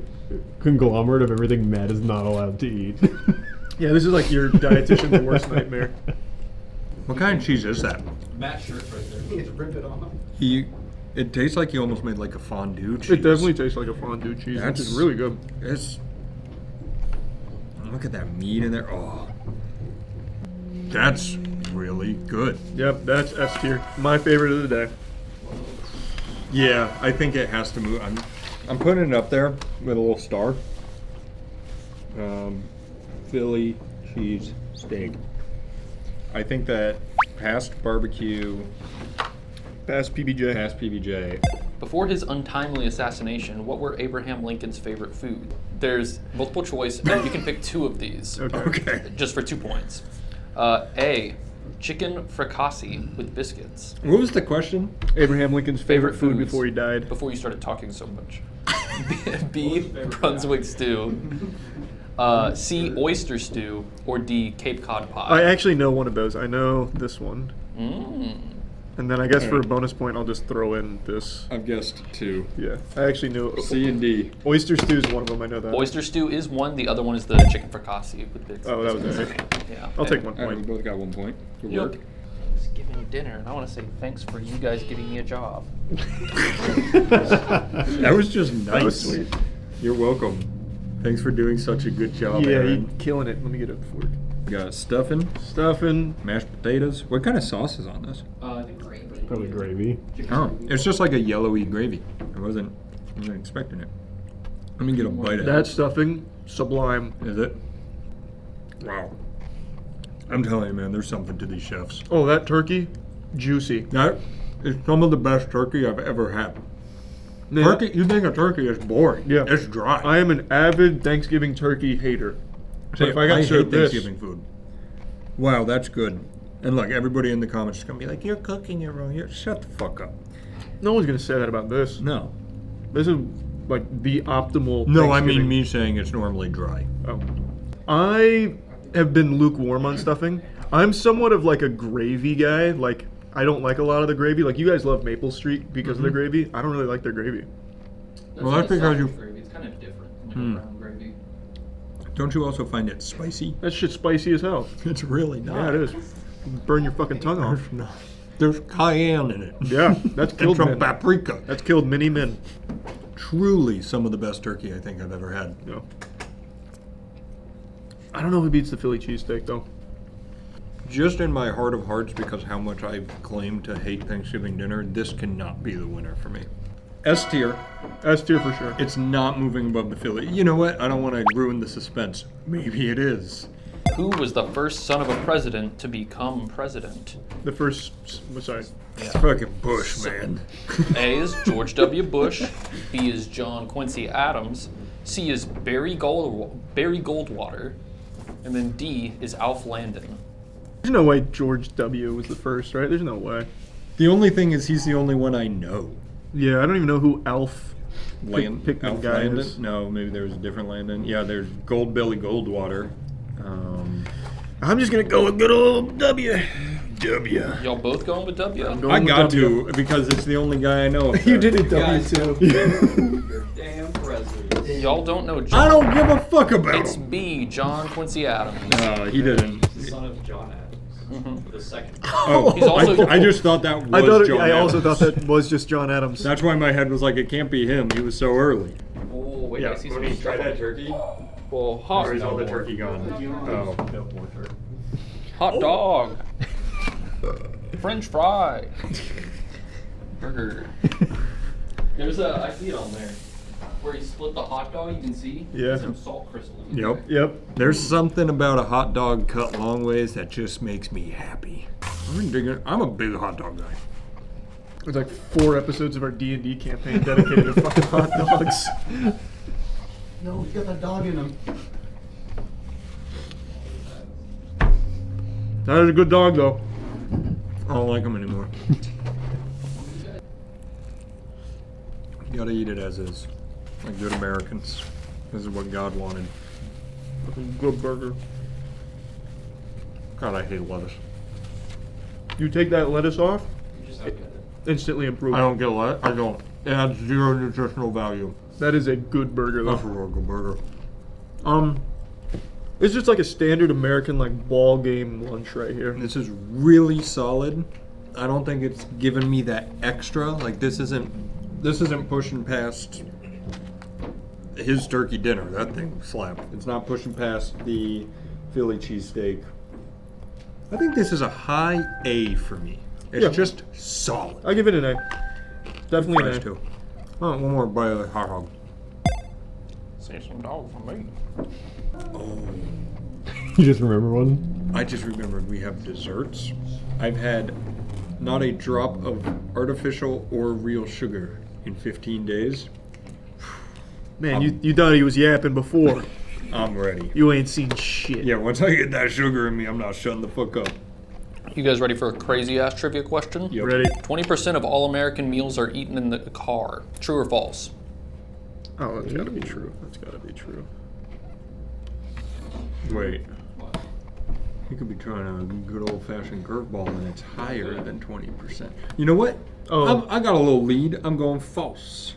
conglomerate of everything Matt is not allowed to eat. Yeah, this is like your dietitian's worst nightmare. What kind of cheese is that? Matt's shirt right there. You need to rip it off. It tastes like you almost made like a fondue cheese. It definitely tastes like a fondue cheese, which is really good. Look at that meat in there. Oh, that's really good. Yep, that's S tier. My favorite of the day. Yeah, I think it has to move. I'm putting it up there with a little star. Philly cheese steak. I think that past barbecue, past PBJ. Before his untimely assassination, what were Abraham Lincoln's favorite food? There's multiple choice, and you can pick 2 of these. Okay. Just for 2 points. A, chicken fricassee with biscuits. What was the question? Abraham Lincoln's favorite food foods before he died. Before you started talking so much. B, Brunswick stew. C, oyster stew. Or D, Cape Cod pie. I actually know one of those. I know this one. And then I guess for a bonus point, I'll just throw in this. I've guessed 2. Yeah, I actually know. C and D. Oyster stew is one of them. I know that. Oyster stew is one. The other one is the chicken fricassee with biscuits. Oh, that was it. Yeah. I'll take 1 All right, point. we both got 1 point. Good Yep. work. It's giving dinner, and I want to say thanks for you guys giving me a job. That was just nice. That was sweet. You're welcome. Thanks for doing such a good job, Yeah, Aaron. you're killing it. Let me get a fork. We got stuffing, mashed potatoes. What kind of sauce is on this? I think gravy. Probably gravy. Oh, it's just like a yellowy gravy. I wasn't expecting it. Let me get a bite of it. That stuffing, sublime. Is it? Wow. I'm telling you, man, there's something to these chefs. Oh, that turkey, juicy. That is some of the best turkey I've ever had. Yeah. Turkey, you think a turkey is boring. Yeah. It's dry. I am an avid Thanksgiving turkey hater. So Hey, if I got served hate this, Thanksgiving food. Wow, that's good. And look, everybody in the comments is gonna be like, "You're cooking it wrong." Shut the fuck up. no one's gonna say that about this. No. This is like the optimal. No, I mean Thanksgiving. me saying it's normally dry. Oh. I have been lukewarm on stuffing. I'm somewhat of like a gravy guy. Like, I don't like a lot of the gravy. Like, you guys love Maple Street because of the gravy. I don't really like their gravy. Well, that's because you. Gravy. It's kind of different than brown gravy. Don't you also find it spicy? That shit's spicy as hell. It's really not. Yeah, it is. Burn your fucking tongue off. There's cayenne in it. Yeah, that's killed and some men. paprika. That's killed many men. truly some of the best turkey I think I've ever had. Yeah. I don't know if it beats the Philly cheesesteak though. Just in my heart of hearts, because how much I've claimed to hate Thanksgiving dinner, this cannot be the winner for me. S tier. S tier for sure. It's not moving above the Philly. You know what? I don't want to ruin the suspense. Maybe it is. Who was the first son of a president to become president? The first, sorry. It's fucking Bush, man. A is George W. Bush. B is John Quincy Adams. C is Barry Goldwater. And then D is Alf Landon. There's no way George W. was the first, right? There's no way. The only thing is he's the only one I know. Yeah, I don't even know who Alf Pickman Alf guy Landon? is. No, maybe there was a different Landon. Yeah, there's Goldbelly Goldwater. I'm just gonna go with good old W. W. Y'all both going with W? I got to, because it's the only guy I know. You did it W too. You're damn president. Y'all don't know John. I don't give a fuck about It's him. B, John Quincy Adams. No, he didn't. He's the son of John Adams. The second. Oh, He's also- I just thought that was John I also Adams. thought that was just John Adams. That's why my head was like, it can't be him. He was so early. Oh, wait, Yeah, I see when some he stuff. tried that turkey. Well, hot, Or is all the turkey gone? Oh. hot dog. French fry. Burger. There's a, I see it on there. Where he split the hot dog, you can see Yeah. some salt crystals. in Yep. there. Yep. There's something about a hot dog cut long ways that just makes me happy. I'm a big hot dog guy. There's like 4 episodes of our D&D campaign dedicated to fucking hot dogs. No, he's got that dog in him. That is a good dog though. I don't like them anymore. You gotta eat it as is. Like good Americans. This is what God wanted. Fucking good burger. God, I hate lettuce. You take that lettuce off, You just don't get it. instantly improve. I don't get lettuce. I don't. It adds 0 nutritional value. That is a good burger That's a though. real good burger. It's just like a standard American like ball game lunch right here. This is really solid. I don't think it's given me that extra. Like this isn't pushing past his turkey dinner. That thing slapped. It's not pushing past the Philly cheesesteak. I think this is a high A for me. It's Yeah. just solid. I give it an A. Definitely an Fries A. too. Oh, one more bite of the hot dog. Save some dog for me. You just remember one? I just remembered we have desserts. I've had not a drop of artificial or real sugar in 15 days. Man, you thought he was yapping before. I'm ready. You ain't seen shit. Yeah, once I get that sugar in me, I'm not shutting the fuck up. You guys ready for a crazy ass trivia question? Yep. Ready? 20% of all American meals are eaten in the car. True or false? Oh, that's gotta be true. That's gotta be true. Wait. You could be trying a good old-fashioned curveball and it's higher than 20%. You know what? Oh. I got a little lead. I'm going false.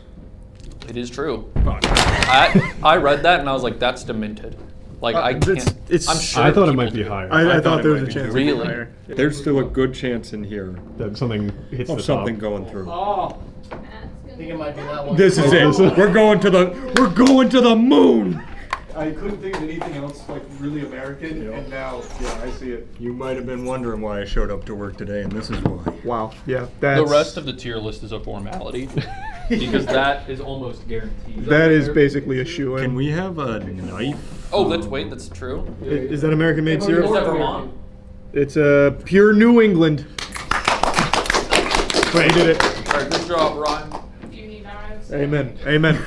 It is true. Fuck. I read that and I was like, that's demented. Like I can't. I'm sure. I thought it people might be do. higher. I thought it there was might a be chance. Really? It was higher. There's still a good chance in here That something hits of the something top. going through. Oh, I think it might be that one. This is it. We're going to the moon. I couldn't think of anything else like really American, and now, yeah, I see it. You might have been wondering why I showed up to work today, and this is why. Wow. Yeah. That's, The rest of the tier list is a formality because that is almost guaranteed. that is basically a shoe in. Can we have a knife? Oh, that's true. Is that American made Is syrup? that Vermont? It's pure New England. Wait, he did it. All right, good job, Ryan. Do you need knives? Amen. Amen.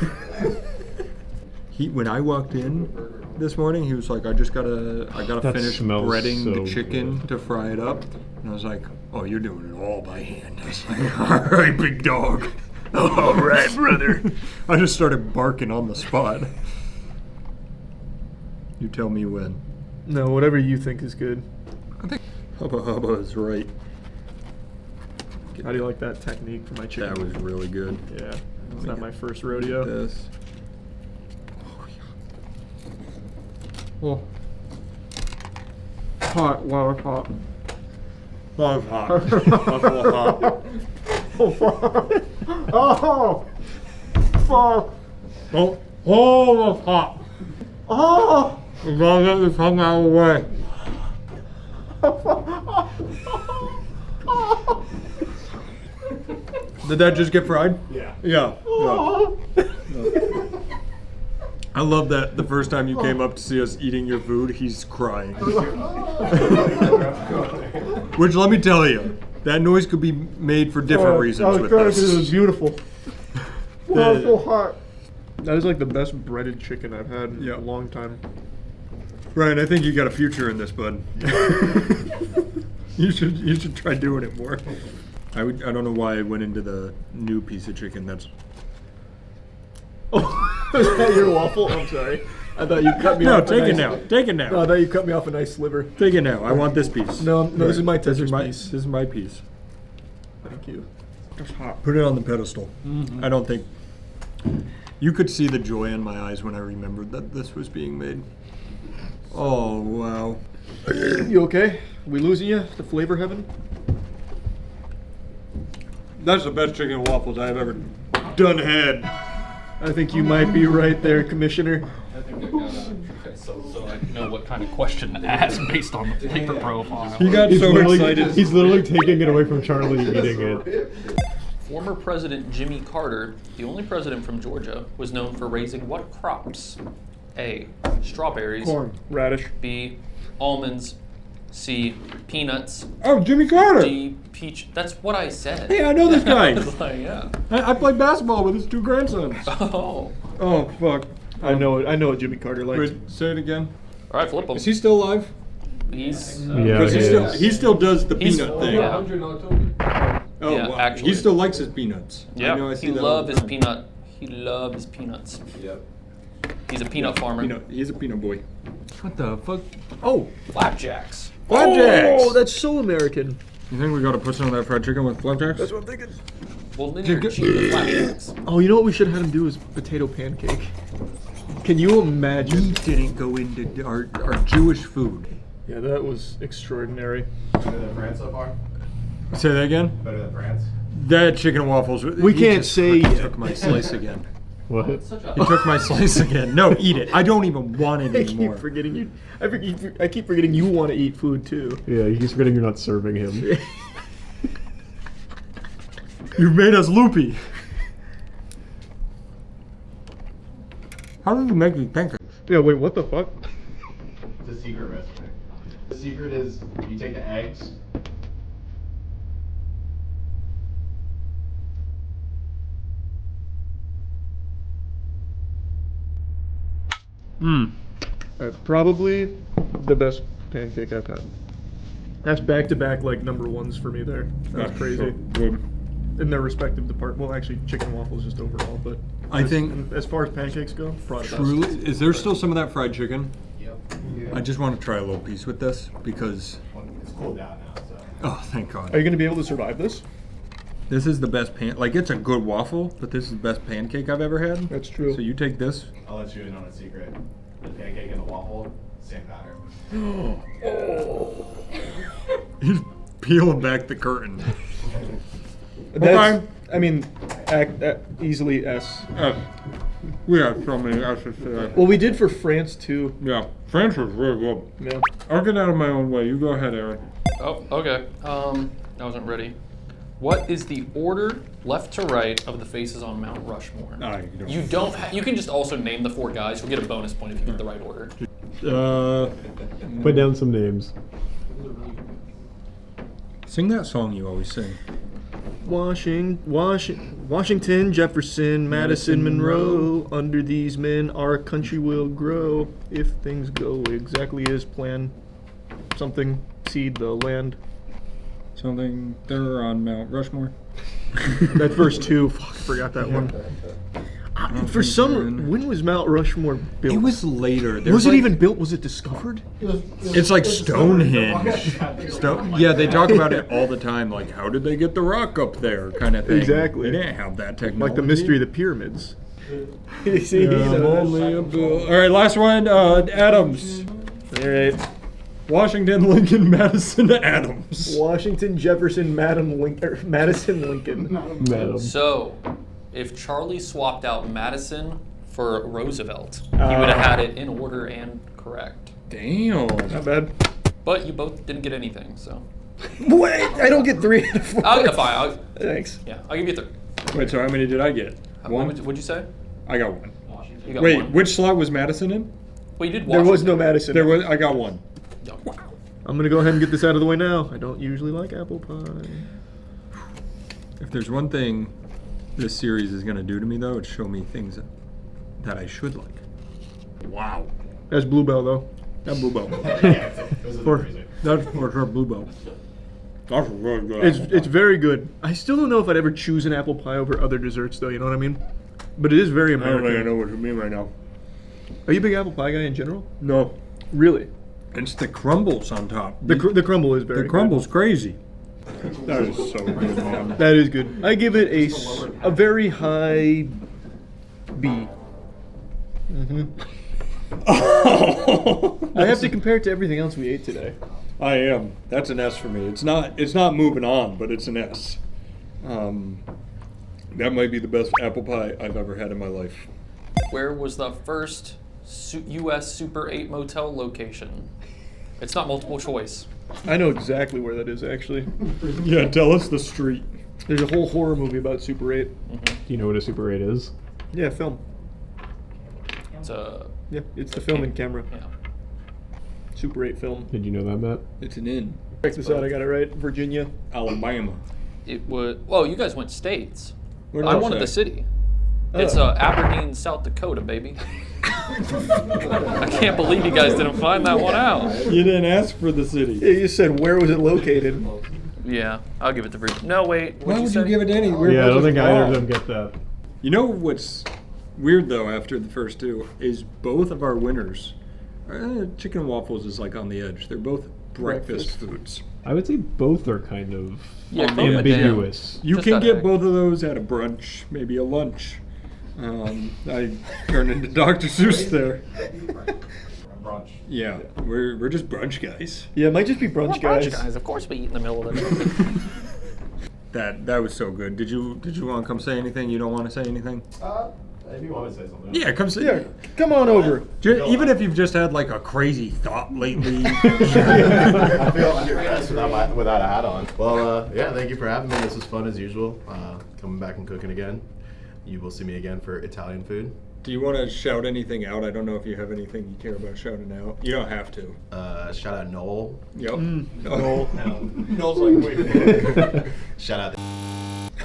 When I walked in this morning, he was like, I gotta That finish smells breading so the chicken to fry it up. And I was like, oh, you're doing it all by hand. I was like, all right, big dog. All right, brother. I just started barking on the spot. You tell me when. No, whatever you think is good. I think Hubba Hubba is right. How do you like that technique for my chicken? That was really good. Yeah. It's not my first rodeo. This. Oh. Hot. Wow, hot. Love hot. Buffalo hot. Oh, fuck. Oh! fuck? Oh, that's hot. Oh! As long as it's hung out of the way. Did that just get fried? Yeah. Yeah. I love that the first time you came up to see us eating your food, he's crying. Which, let me tell you, that noise could be made for different reasons with us. It was beautiful. Oh, it's so hot. That is like the best breaded chicken I've had in a long time. Ryan, I think you got a future in this, bud. You should try doing it more. I don't know why I went into the new piece of chicken. That's. Oh, is that your waffle? I'm sorry. I thought you cut me off. No, take it now. Take it now. No, I thought you cut me off a nice sliver. Take it now. I want this piece. No, this is my piece. This is my piece. Thank you. It's hot. Put it on the pedestal. Mm-hmm. I don't think you could see the joy in my eyes when I remembered that this was being made. Oh wow. You okay? We losing you to flavor heaven? That's the best chicken and waffles I've ever done had. I think you might be right there, Commissioner. I think I got so I know what kind of question to ask based on the flavor profile. He got so excited. He's literally taking it away from Charlie eating it. Former President Jimmy Carter, the only president from Georgia, was known for raising what crops? A. Strawberries. Corn. Radish. B. Almonds. C. Peanuts. Oh, Jimmy Carter. D. Peach. That's what I said. Hey, I know this guy. Like, yeah. I played basketball with his two grandsons. Oh. Oh, fuck. I know what Jimmy Carter likes. Wait, say it again. All right, flip him. Is he still alive? He's Yeah, he still does the peanut thing. Yeah. Oh, Yeah, wow. actually. He still likes his peanuts. Yeah. I know I see He that all loves the his time. peanut. He loves his peanuts. Yep. He's a peanut farmer. He's a peanut boy. What the fuck? Oh, Flapjacks. Flapjacks! Oh, that's so American. You think we gotta put some of that fried chicken with flapjacks? That's what I'm thinking. Well, then you're cheating with flapjacks. Oh, you know what we should have had him do is potato pancake. Can you imagine? He didn't go into our Jewish food. Yeah, that was extraordinary. Better than France so far? Say that again? Better than France? That chicken and waffles. We can't say He yet. took my slice again. What? He took my slice again. No, eat it. I don't even want it I anymore. keep forgetting you. I keep forgetting you want to eat food too. Yeah, he's forgetting you're not serving him. You've made us loopy. How did you make these pancakes? Yeah, wait, what the fuck? It's a secret recipe. The secret is you take the eggs. Probably the best pancake I've had. That's back to back like number ones for me there. That's crazy. So good. In their respective department. Well, actually, chicken and waffles just overall, but I think as far as pancakes go, probably best. Truly, is there still some of that fried chicken? Yep. I just want to try a little piece with this because. It's cooled down now, so. Oh, thank God. Are you going to be able to survive this? This is the best like it's a good waffle, but this is the best pancake I've ever had. That's true. So you take this. I'll let you in on a secret. The pancake and the waffle, same pattern. He's peeling back the curtain. That's, I mean, easily S. We have so many S's today. Well, we did for France too. Yeah, France was really good. Yeah. I'll get out of my own way. You go ahead, Aaron. Oh, okay. I wasn't ready. What is the order left to right of the faces on Mount Rushmore? You don't. You can just also name the four guys. You'll get a bonus point if you get the right order. Put down some names. Sing that song you always sing. Washington, Jefferson, Madison, Monroe. Under these men, our country will grow if things go exactly as planned. Something seed the land. Something there on Mount Rushmore. That's verse 2. Fuck, I forgot that one. For some, when was Mount Rushmore built? It was later. Was it even built? Was it discovered? It's like Stonehenge. Yeah, they talk about it all the time. Like, how did they get the rock up there, kind of thing. Exactly. They didn't have that technology. Like the mystery of the pyramids. You see, all right, last one. Adams. All right. Washington, Lincoln, Madison, Adams. Washington, Jefferson, Madison, Lincoln. Madam. So, If Charlie swapped out Madison for Roosevelt, he would have had it in order and correct. Damn. Not bad. But you both didn't get anything, so. Wait, I don't get 3 out of 4. I'll get 5. Thanks. Yeah, I'll give you 3. Wait, so how many did I get? One? What'd you say? I got 1. You got Wait, 1. which slot was Madison in? Well, you did There was no Madison. There was. I got 1. I'm gonna go ahead and get this out of the way now. I don't usually like apple pie. If there's one thing this series is gonna do to me, though, it's show me things that I should like. Wow. That's Bluebell, though. That Bluebell. That's for sure Bluebell. That's really good. It's very good. I still don't know if I'd ever choose an apple pie over other desserts, though. You know what I mean? But it is very I don't American. think I know what you mean right now. Are you a big apple pie guy in general? No. Really? It's the crumbles on top. The crumble is very The crumble's crazy. That is so good, man. That is good. I give it a very high B. I have to compare it to everything else we ate today. I am. That's an S for me. It's not moving on, but it's an S. That might be the best apple pie I've ever had in my life. Where was the first U.S. Super 8 motel location? It's not multiple choice. I know exactly where that is, actually. Yeah, tell us the street. There's a whole horror movie about Super 8. Do you know what a Super 8 is? Yeah, film. It's a... Yeah, it's the filming camera. Yeah. Super 8 film. Did you know that, Matt? It's an inn. Check this out, I got it right. Virginia. Alabama. It was... Well, you guys went states. Where did I I wanted say? the city. Oh. It's Aberdeen, South Dakota, baby. I can't believe you guys didn't find that one out. You didn't ask for the city. Yeah, you said where was it located? Yeah, I'll give it to Virginia. No, wait. Why What'd would say? you give it to any? Yeah, I don't think either of them get that. You know what's weird though? After the first 2, is both of our winners. Chicken and waffles is like on the edge. They're both breakfast foods. I would say both are kind of ambiguous. You Just can got get egg. both of those at a brunch, maybe a lunch. I turned into Dr. Seuss there. Brunch. Yeah, we're just brunch guys. Yeah, it might just be brunch guys. Of course we eat in the middle of the day. That was so good. Did you want to come say anything? You don't want to say anything? If you want to say something. Yeah, come say. Yeah, come on over. Even if you've just had like a crazy thought lately. I feel underdressed without a hat on. Well, yeah, thank you for having me. This was fun as usual. Coming back and cooking again. You will see me again for Italian food. Do you want to shout anything out? I don't know if you have anything you care about shouting out. You don't have to. Shout out Noel. Yep. Noel. Noel's like, wait. Shout out.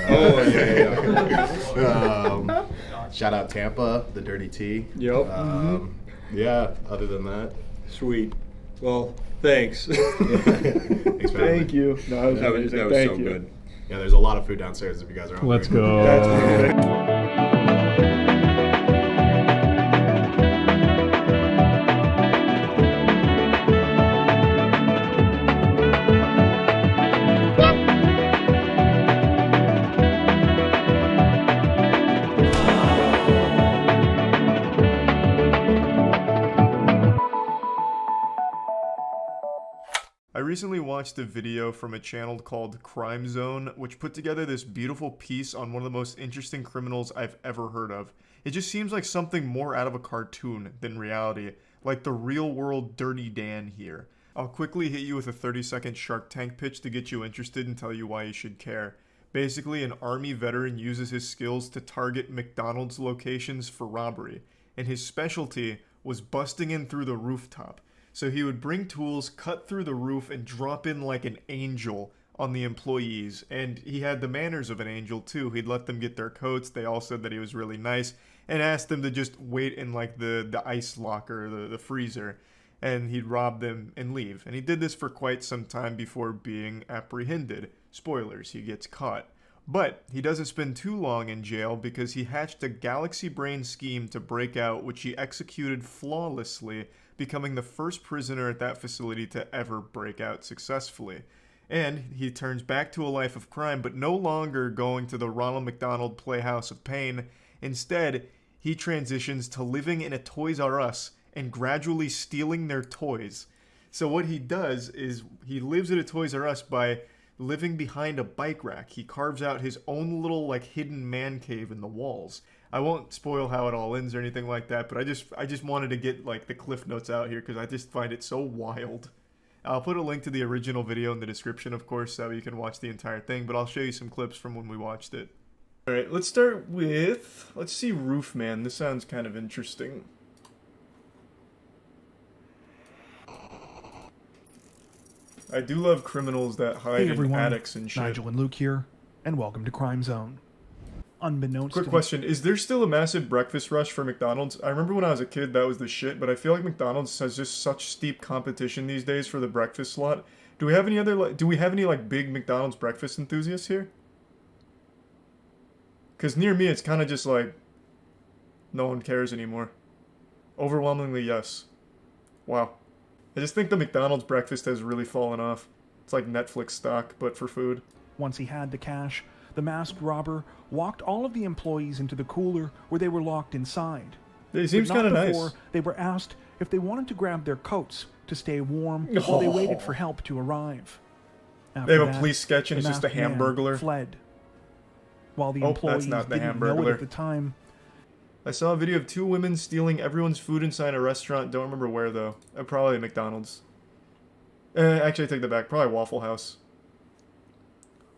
Oh, yeah. Shout out Tampa, the Dirty Tea. Yep. Yeah, other than that. Sweet. Well, thanks. Thanks for having Thank me. you. No, That was Thank so you. good. Yeah, there's a lot of food downstairs if you guys are hungry. Let's go. That's perfect. I recently watched a video from a channel called Penguinz0 which put together this beautiful piece on one of the most interesting criminals I've ever heard of. It just seems like something more out of a cartoon than reality, like the real world Dirty Dan here. I'll quickly hit you with a 30-second Shark Tank pitch to get you interested and tell you why you should care. Basically, an army veteran uses his skills to target McDonald's locations for robbery, and his specialty was busting in through the rooftop. So he would bring tools, cut through the roof, and drop in like an angel on the employees. And he had the manners of an angel too. He'd let them get their coats. They all said that he was really nice and asked them to just wait in like the ice locker, the freezer. And he'd rob them and leave. And he did this for quite some time before being apprehended. Spoilers, he gets caught. But he doesn't spend too long in jail because he hatched a galaxy brain scheme to break out, which he executed flawlessly, becoming the first prisoner at that facility to ever break out successfully. And he turns back to a life of crime, but no longer going to the Ronald McDonald Playhouse of Pain. Instead, he transitions to living in a Toys R Us and gradually stealing their toys. So what he does is he lives at a Toys R Us by living behind a bike rack. He carves out his own little, like, hidden man cave in the walls. I won't spoil how it all ends or anything like that, but I just wanted to get, like, the cliff notes out here because I just find it so wild. I'll put a link to the original video in the description, of course, so you can watch the entire thing, but I'll show you some clips from when we watched it. Alright, let's start with, let's see Roofman. This sounds kind of interesting. I do love criminals that hide in attics and shit. Nigel and Luke here, and welcome to Crime Zone. Unbeknownst Quick question, is there still a massive breakfast rush for McDonald's? I remember when I was a kid that was the shit, but I feel like McDonald's has just such steep competition these days for the breakfast slot. Do we have any other, do we have any like big McDonald's breakfast enthusiasts here? Because near me it's kind of just like, no one cares anymore. Overwhelmingly yes. Wow. I just think the McDonald's breakfast has really fallen off. It's like Netflix stock, but for food. Once he had the cash, the masked robber walked all of the employees into the cooler where they were locked inside. It seems kind of nice. They were asked if they wanted to grab their coats to stay warm while they waited for help to arrive. They have a police sketch and it's just a Hamburglar. Fled. While the employees didn't know it at the time. I saw a video of 2 women stealing everyone's food inside a restaurant. Don't remember where though. Probably McDonald's. Actually, I take that back. Probably Waffle House.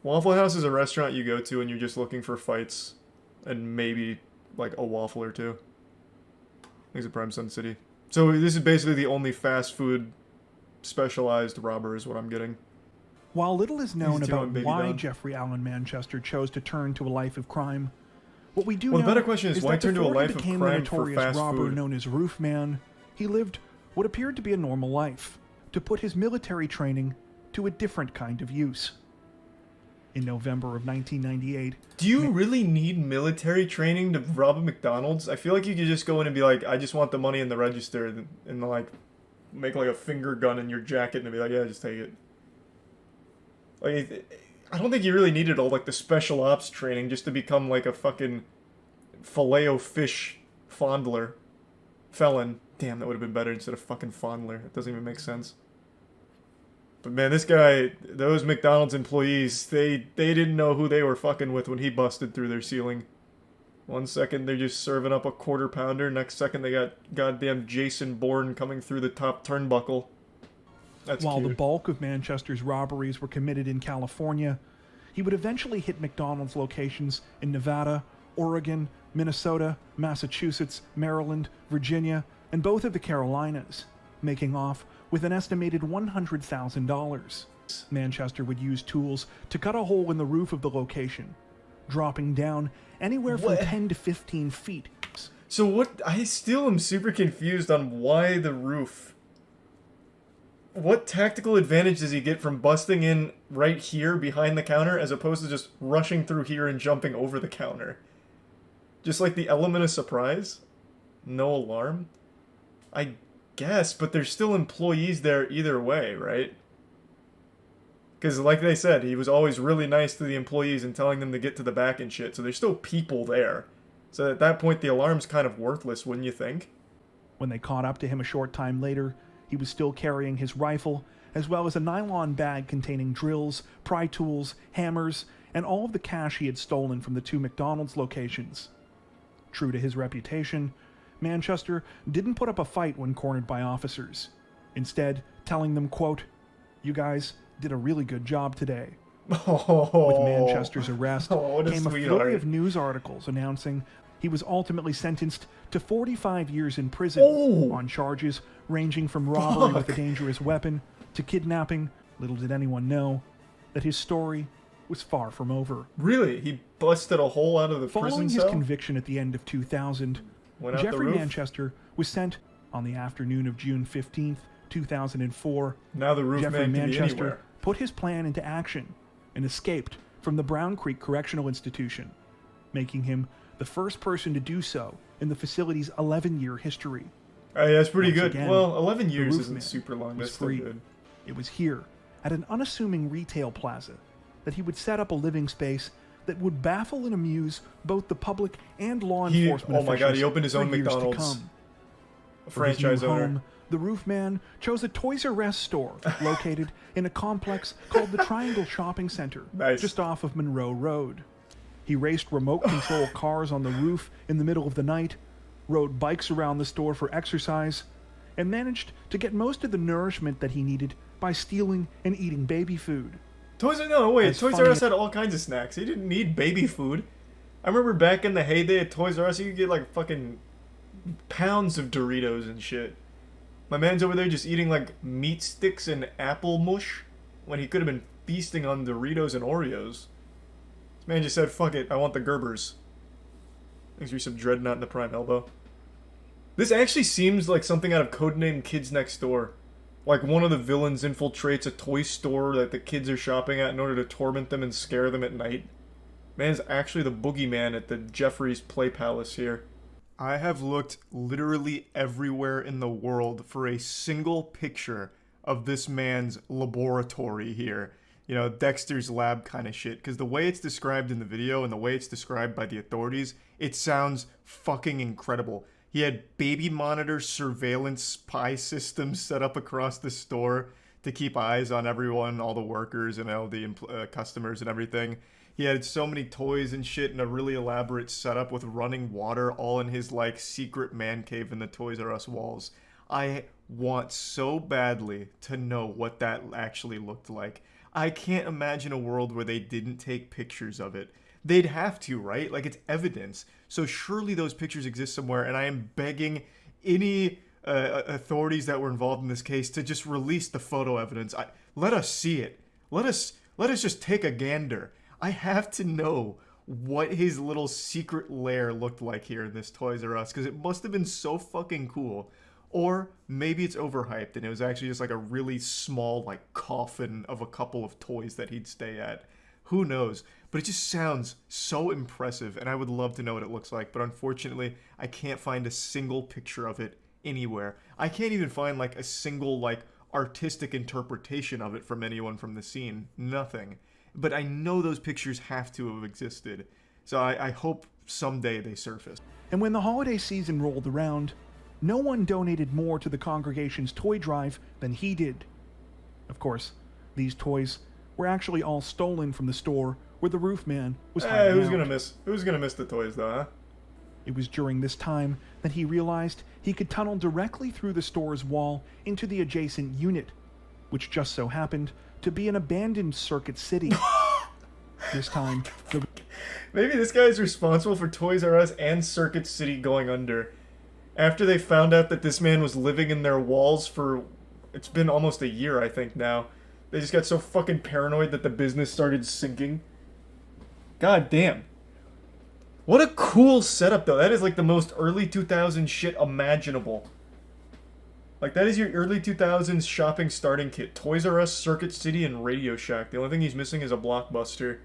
Waffle House is a restaurant you go to and you're just looking for fights and maybe like a waffle or two. I think it's Prime Sun City. So this is basically the only fast food specialized robber is what I'm getting. While little is known about why Jeffrey Allen Manchester chose to turn to a life of crime, what we do know the better question is why turn to a life of crime for fast robber food? Known as Roofman, he lived what appeared to be a normal life, to put his military training to a different kind of use. In November of 1998... Do you really need military training to rob a McDonald's? I feel like you could just go in and be like, I just want the money in the register, and like, make like a finger gun in your jacket and be like, yeah, just take it. Like, I don't think you really needed all like the special ops training just to become like a fucking Filet-O-Fish fondler. Felon. Damn, that would have been better instead of fucking fondler. It doesn't even make sense. But man, this guy, those McDonald's employees, they didn't know who they were fucking with when he busted through their ceiling. One second they're just serving up a quarter pounder, next second they got goddamn Jason Bourne coming through the top turnbuckle. That's While cute. the bulk of Manchester's robberies were committed in California, he would eventually hit McDonald's locations in Nevada, Oregon, Minnesota, Massachusetts, Maryland, Virginia, and both of the Carolinas, making off with an estimated $100,000. Manchester would use tools to cut a hole in the roof of the location, dropping down anywhere from 10 to 15 feet. So what? I still am super confused on why the roof. What tactical advantage does he get from busting in right here behind the counter as opposed to just rushing through here and jumping over the counter? Just like the element of surprise? No alarm? I guess, but there's still employees there either way, right? Because like they said, he was always really nice to the employees and telling them to get to the back and shit, so there's still people there. So at that point, the alarm's kind of worthless, wouldn't you think? When they caught up to him a short time later, he was still carrying his rifle, as well as a nylon bag containing drills, pry tools, hammers, and all of the cash he had stolen from the 2 McDonald's locations. True to his reputation, Manchester didn't put up a fight when cornered by officers, instead telling them, quote, "You guys did a really good job today." With Manchester's arrest came a flurry of news articles announcing he was ultimately sentenced to 45 years in prison on charges ranging from robbery with a dangerous weapon to kidnapping. Little did anyone know that his story was far from over. Really? He busted a hole out of the prison Following cell? his conviction at the end of 2000, Went out the Jeffrey roof? Manchester was sent on the afternoon of June 15th, 2004. Now the roof Jeffrey man can be Manchester anywhere. put his plan into action and escaped from the Brown Creek Correctional Institution, making him the first person to do so in the facility's 11-year history. Hey, that's pretty Once good. again, Well, 11 the years roof isn't man super long. was That's still free. good. It was here, at an unassuming retail plaza, that he would set up a living space that would baffle and amuse both the public and law enforcement oh my god, officials he opened his for own years to McDonald's. come. A For his new franchise owner. home, the roof man chose a Toys R Us store located in a complex called the Triangle Shopping Center, just off of Monroe Road. He raced remote control cars on the roof in the middle of the night, rode bikes around the store for exercise, and managed to get most of the nourishment that he needed by stealing and eating baby food. Toys R Us had all kinds of snacks. He didn't need baby food. I remember back in the heyday at Toys R Us, you could get like fucking pounds of Doritos and shit. My man's over there just eating like meat sticks and apple mush when he could have been feasting on Doritos and Oreos. This man just said, fuck it, I want the Gerbers. Thanks for some Dreadnought in the prime elbow. This actually seems like something out of Codename Kids Next Door. Like one of the villains infiltrates a toy store that the kids are shopping at in order to torment them and scare them at night. Man's actually the boogeyman at the Jeffrey's Play Palace here. I have looked literally everywhere in the world for a single picture of this man's laboratory here. You know, Dexter's lab kind of shit. Because the way it's described in the video and the way it's described by the authorities, it sounds fucking incredible. He had baby monitor surveillance spy systems set up across the store to keep eyes on everyone, all the workers and all the customers and everything. He had so many toys and shit and a really elaborate setup with running water all in his like secret man cave in the Toys R Us walls. I want so badly to know what that actually looked like. I can't imagine a world where they didn't take pictures of it. They'd have to, right? Like, it's evidence. So surely those pictures exist somewhere, and I am begging any authorities that were involved in this case to just release the photo evidence. Let us see it. Let us just take a gander. I have to know what his little secret lair looked like here in this Toys R Us, because it must have been so fucking cool. Or maybe it's overhyped, and it was actually just like a really small, like, coffin of a couple of toys that he'd stay at. Who knows? But it just sounds so impressive, and I would love to know what it looks like. But unfortunately, I can't find a single picture of it anywhere. I can't even find, like, a single, like, artistic interpretation of it from anyone from the scene. Nothing. But I know those pictures have to have existed. So I hope someday they surface. And when the holiday season rolled around, no one donated more to the congregation's toy drive than he did. Of course, these toys were actually all stolen from the store where the roof man was hiding who's out. gonna miss the toys though, huh? It was during this time that he realized he could tunnel directly through the store's wall into the adjacent unit, which just so happened to be an abandoned Circuit City. This time, maybe this guy is responsible for Toys R Us and Circuit City going under. After they found out that this man was living in their walls for, it's been almost a year, I think now. They just got so fucking paranoid that the business started sinking. God damn. What a cool setup, though. That is like the most early 2000s shit imaginable. Like, that is your early 2000s shopping starting kit. Toys R Us, Circuit City, and Radio Shack. The only thing he's missing is a Blockbuster.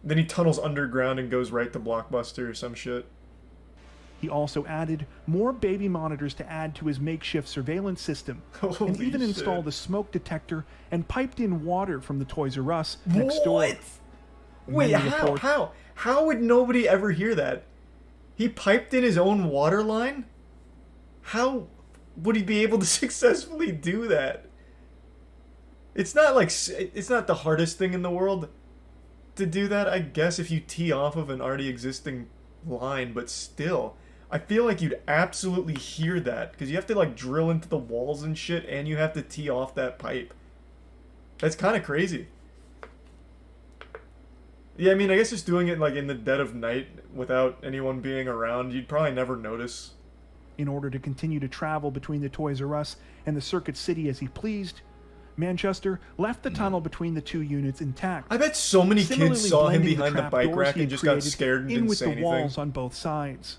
Then he tunnels underground and goes right to Blockbuster or some shit. He also added more baby monitors to add to his makeshift surveillance system, and even installed a smoke detector and piped in water from the Toys R Us next door. Wait, how would nobody ever hear that? He piped in his own water line? How would he be able to successfully do that? It's not like, it's not the hardest thing in the world to do that, I guess, if you tee off of an already existing line, but still, I feel like you'd absolutely hear that, because you have to like drill into the walls and shit, and you have to tee off that pipe. That's kind of crazy. Yeah, I mean, I guess just doing it like in the dead of night without anyone being around, you'd probably never notice. In order to continue to travel between the Toys R Us and the Circuit City as he pleased, Manchester left the tunnel between the two units intact. I bet so many kids saw him behind the bike rack and just got scared and didn't with say the anything. walls on both sides.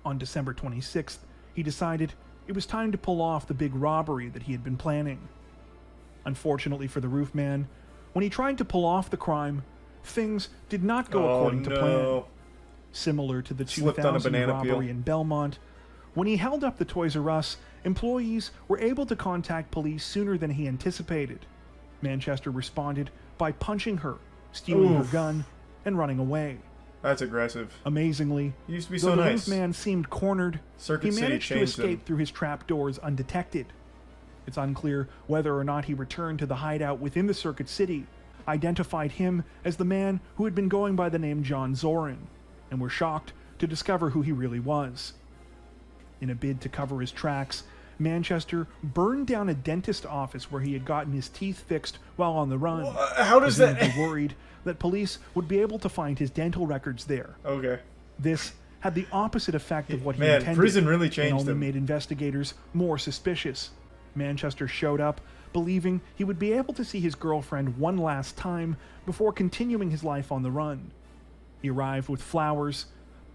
On December 26th, he decided it was time to pull off the big robbery that he had been planning. Unfortunately for the roof man, when he tried to pull off the crime, things did not go according to plan. Similar to the 2000 robbery in Belmont, when he held up the Toys R Us, employees were able to contact police sooner than he anticipated. Manchester responded by punching her, stealing her gun, and running away. That's aggressive. Amazingly, He used to be though so the nice. roof man seemed cornered, Circuit he City managed to changed him. escape through his trapdoors undetected. It's unclear whether or not he returned to the hideout within the Circuit City, identified him as the man who had been going by the name John Zorin, and were shocked to discover who he really was. In a bid to cover his tracks, Manchester burned down a dentist office where he had gotten his teeth fixed while on the run. How does that... Presumably worried that police would be able to find his dental records there. Okay. This had the opposite effect of what he Man, intended. prison really and changed only him. made investigators more suspicious. Manchester showed up, believing he would be able to see his girlfriend one last time before continuing his life on the run. He arrived with flowers,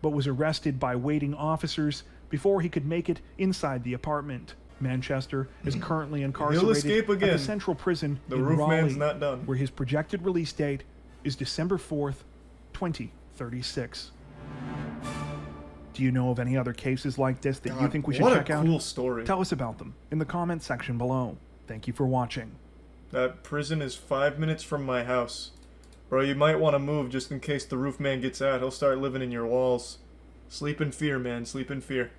but was arrested by waiting officers before he could make it inside the apartment. Manchester is currently incarcerated escape at again. the Central Prison The in roof Raleigh, man's not done. where his projected release date is December 4th, 2036. Do you know of any other cases like this that you God, think we should what a check out? cool story. Tell us about them in the comments section below. Thank you for watching. That prison is 5 minutes from my house. Bro, you might want to move just in case the roof man gets out. He'll start living in your walls. Sleep in fear, man. Sleep in fear.